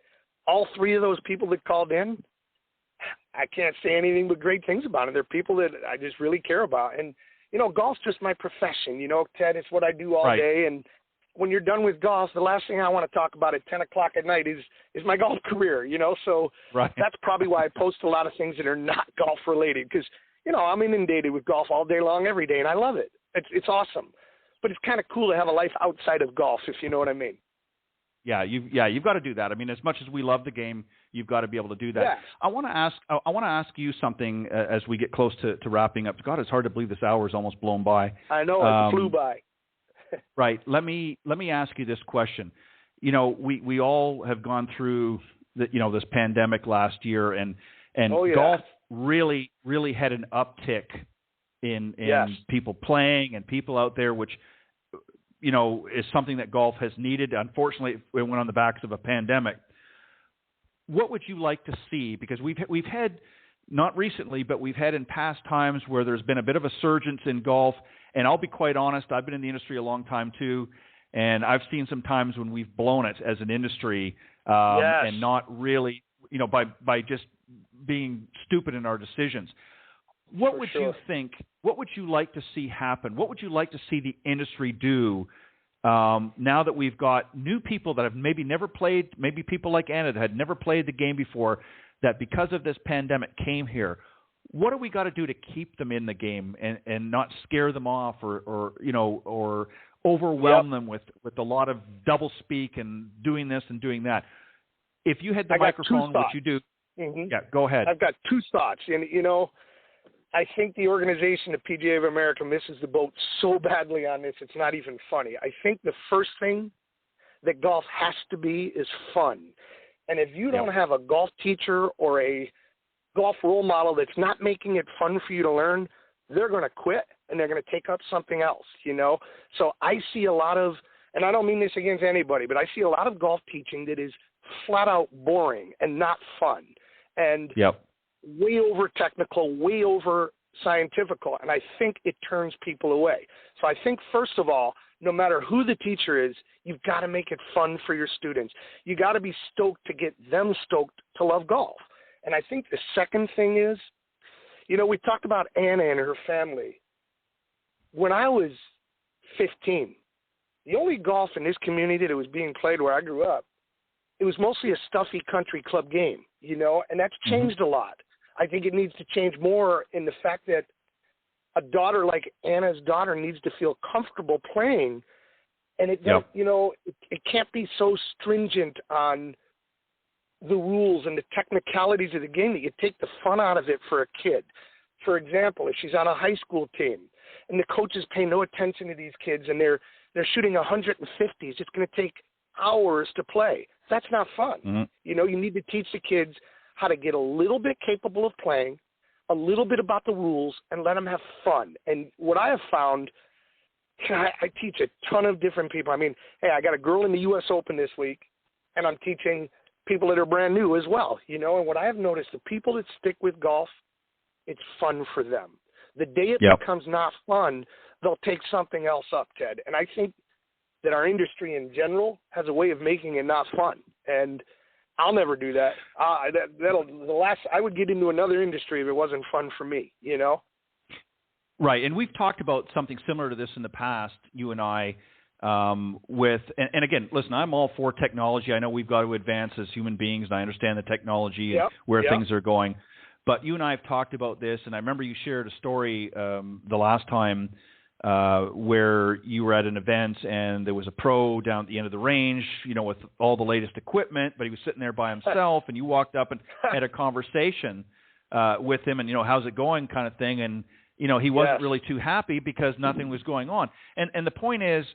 all three of those people that called in, I can't say anything but great things about them. They're people that I just really care about. And, you know, golf's just my profession. You know, Ted, it's what I do all day. And when you're done with golf, the last thing I want to talk about at 10 o'clock at night is my golf career, you know. So that's probably why I post a lot of things that are not golf related because, you know, I'm inundated with golf all day long, every day, and I love it. It's awesome. But it's kind of cool to have a life outside of golf, if you know what I mean. Yeah, you've got to do that. I mean, as much as we love the game, you've got to be able to do that. Yeah. I want to ask you something as we get close to wrapping up. God, it's hard to believe this hour is almost blown by. I know, it flew by. Right. Let me ask you this question. You know, we all have gone through this pandemic last year, and golf really had an uptick in people playing and people out there, which you know is something that golf has needed. Unfortunately, it went on the backs of a pandemic. What would you like to see? Because we've had, not recently, but we've had in past times where there's been a bit of a surgence in golf. And I'll be quite honest, I've been in the industry a long time too, and I've seen some times when we've blown it as an industry and not really, you know, by just being stupid in our decisions. What would you think? What would you like to see happen? What would you like to see the industry do now that we've got new people that have maybe never played, maybe people like Anna that had never played the game before, that because of this pandemic came here? What do we got to do to keep them in the game and not scare them off or overwhelm them with a lot of double speak and doing this and doing that? If you had the microphone, would you do? Mm-hmm. Yeah, go ahead. I've got two thoughts. And, you know, I think the organization, the PGA of America, misses the boat so badly on this, it's not even funny. I think the first thing that golf has to be is fun. And if you don't have a golf teacher or a golf role model that's not making it fun for you to learn, they're going to quit and they're going to take up something else, you know? So I see a lot of, and I don't mean this against anybody, but I see a lot of golf teaching that is flat out boring and not fun and way over technical, way over scientifical. And I think it turns people away. So I think, first of all, no matter who the teacher is, you've got to make it fun for your students. You got to be stoked to get them stoked to love golf. And I think the second thing is, you know, we talked about Anna and her family. When I was 15, the only golf in this community that was being played where I grew up, it was mostly a stuffy country club game, you know, and that's changed a lot. I think it needs to change more in the fact that a daughter like Anna's daughter needs to feel comfortable playing, and it does, you know, it can't be so stringent on the rules and the technicalities of the game that you take the fun out of it for a kid. For example, if she's on a high school team and the coaches pay no attention to these kids and they're shooting 150s, it's going to take hours to play. That's not fun. You know, you need to teach the kids how to get a little bit capable of playing, a little bit about the rules, and let them have fun. And what I have found, I teach a ton of different people. I mean, hey, I got a girl in the U.S. Open this week, and I'm teaching people that are brand new as well, you know. And what I have noticed, the people that stick with golf, it's fun for them. The day it becomes not fun, they'll take something else up, Ted. And I think that our industry in general has a way of making it not fun. And I'll never do that. I would get into another industry if it wasn't fun for me, you know? Right. And we've talked about something similar to this in the past, you and I, and again, listen, I'm all for technology. I know we've got to advance as human beings, and I understand the technology and where things are going. But you and I have talked about this, and I remember you shared a story the last time where you were at an event and there was a pro down at the end of the range, you know, with all the latest equipment, but he was sitting there by himself, and you walked up and had a conversation with him and, you know, how's it going kind of thing. And, you know, he wasn't really too happy because nothing was going on. And the point is,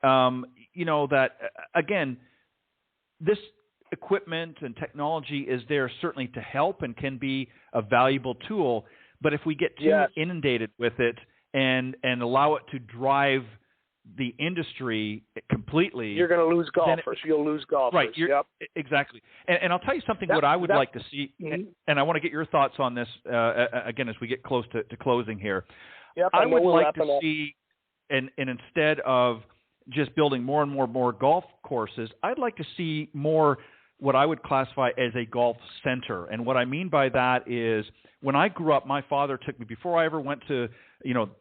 you know, that, again, this equipment and technology is there certainly to help and can be a valuable tool. But if we get too inundated with it and allow it to drive the industry completely, you're going to lose golfers. You'll lose golfers. Right. Yep. Exactly. And I'll tell you something. What I would like to see, and I want to get your thoughts on this again as we get close to closing here. Yep. I would like to see, and instead of just building more and more golf courses, I'd like to see more what I would classify as a golf center. And what I mean by that is, when I grew up, my father took me, before I ever went to,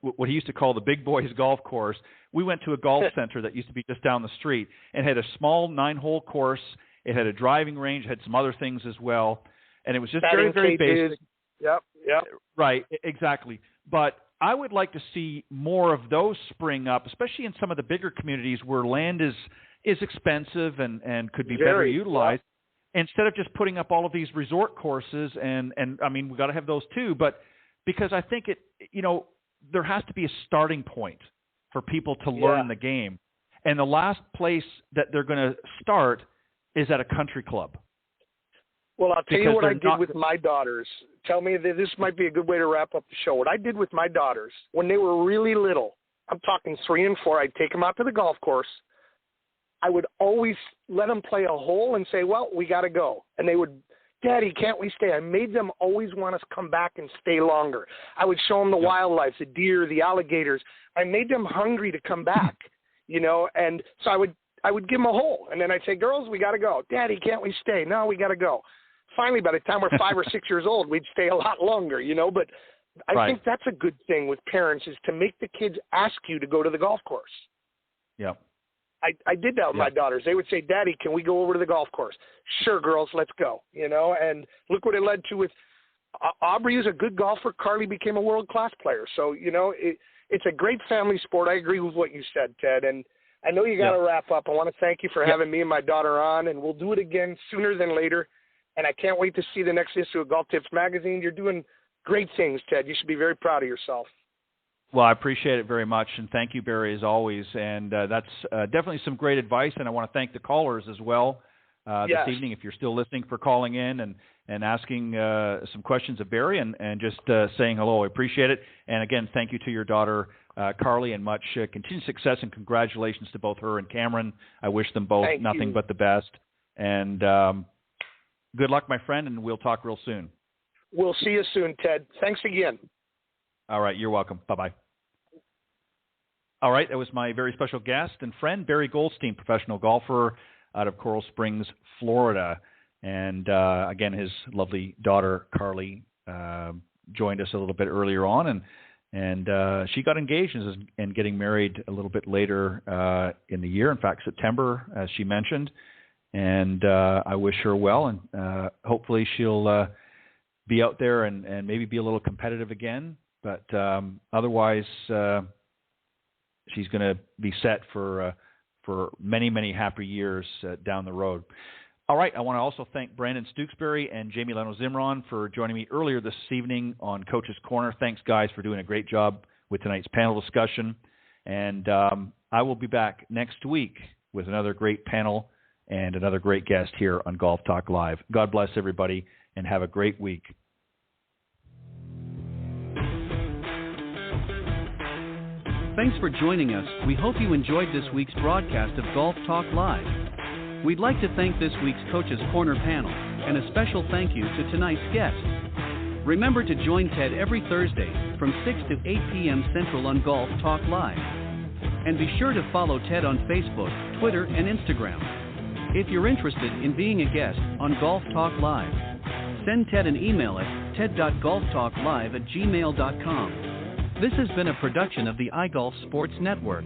what he used to call the big boys golf course, we went to a golf center that used to be just down the street and had a small 9-hole course. It had a driving range, had some other things as well. And it was just very, very basic. Yep. Right, exactly. But I would like to see more of those spring up, especially in some of the bigger communities where land is expensive and could be better utilized. Instead of just putting up all of these resort courses, and I mean, we got to have those too, but because I think there has to be a starting point for people to learn the game. And the last place that they're going to start is at a country club. Well, I'll tell you what I did with my daughters. Tell me that this might be a good way to wrap up the show. What I did with my daughters when they were really little, I'm talking 3 and 4, I'd take them out to the golf course. I would always let them play a hole and say, well, we got to go. And they would, Daddy, can't we stay? I made them always want us to come back and stay longer. I would show them the wildlife, the deer, the alligators. I made them hungry to come back, and so I would give them a hole. And then I'd say, girls, we got to go. Daddy, can't we stay? No, we got to go. Finally, by the time we're 5 or 6 years old, we'd stay a lot longer, but I think that's a good thing with parents, is to make the kids ask you to go to the golf course. Yeah. I did that with my daughters. They would say, Daddy, can we go over to the golf course? Sure, girls, let's go. And look what it led to with Aubrey is a good golfer. Carly became a world-class player. So, it's a great family sport. I agree with what you said, Ted. And I know you got to wrap up. I want to thank you for having me and my daughter on, and we'll do it again sooner than later. And I can't wait to see the next issue of Golf Tips Magazine. You're doing great things, Ted. You should be very proud of yourself. Well, I appreciate it very much, and thank you, Barry, as always. And that's definitely some great advice, and I want to thank the callers as well this evening, if you're still listening, for calling in and asking some questions of Barry and just saying hello. I appreciate it. And, again, thank you to your daughter, Carly, and much continued success and congratulations to both her and Cameron. I wish them both nothing but the best. And good luck, my friend, and we'll talk real soon. We'll see you soon, Ted. Thanks again. All right, you're welcome. Bye-bye. All right, that was my very special guest and friend, Barry Goldstein, professional golfer out of Coral Springs, Florida. And, again, his lovely daughter, Carly, joined us a little bit earlier on, and she got engaged and getting married a little bit later in the year, in fact, September, as she mentioned. And I wish her well, and hopefully she'll be out there and maybe be a little competitive again. But otherwise, she's going to be set for many, many happy years down the road. All right, I want to also thank Brandon Stooksbury and Jamie Leno-Zimron for joining me earlier this evening on Coach's Corner. Thanks, guys, for doing a great job with tonight's panel discussion. And I will be back next week with another great panel and another great guest here on Golf Talk Live. God bless everybody, and have a great week. Thanks for joining us. We hope you enjoyed this week's broadcast of Golf Talk Live. We'd like to thank this week's Coach's Corner panel, and a special thank you to tonight's guest. Remember to join Ted every Thursday from 6 to 8 p.m. Central on Golf Talk Live. And be sure to follow Ted on Facebook, Twitter, and Instagram. If you're interested in being a guest on Golf Talk Live, send Ted an email at ted.golftalklive@gmail.com. This has been a production of the iGolf Sports Network.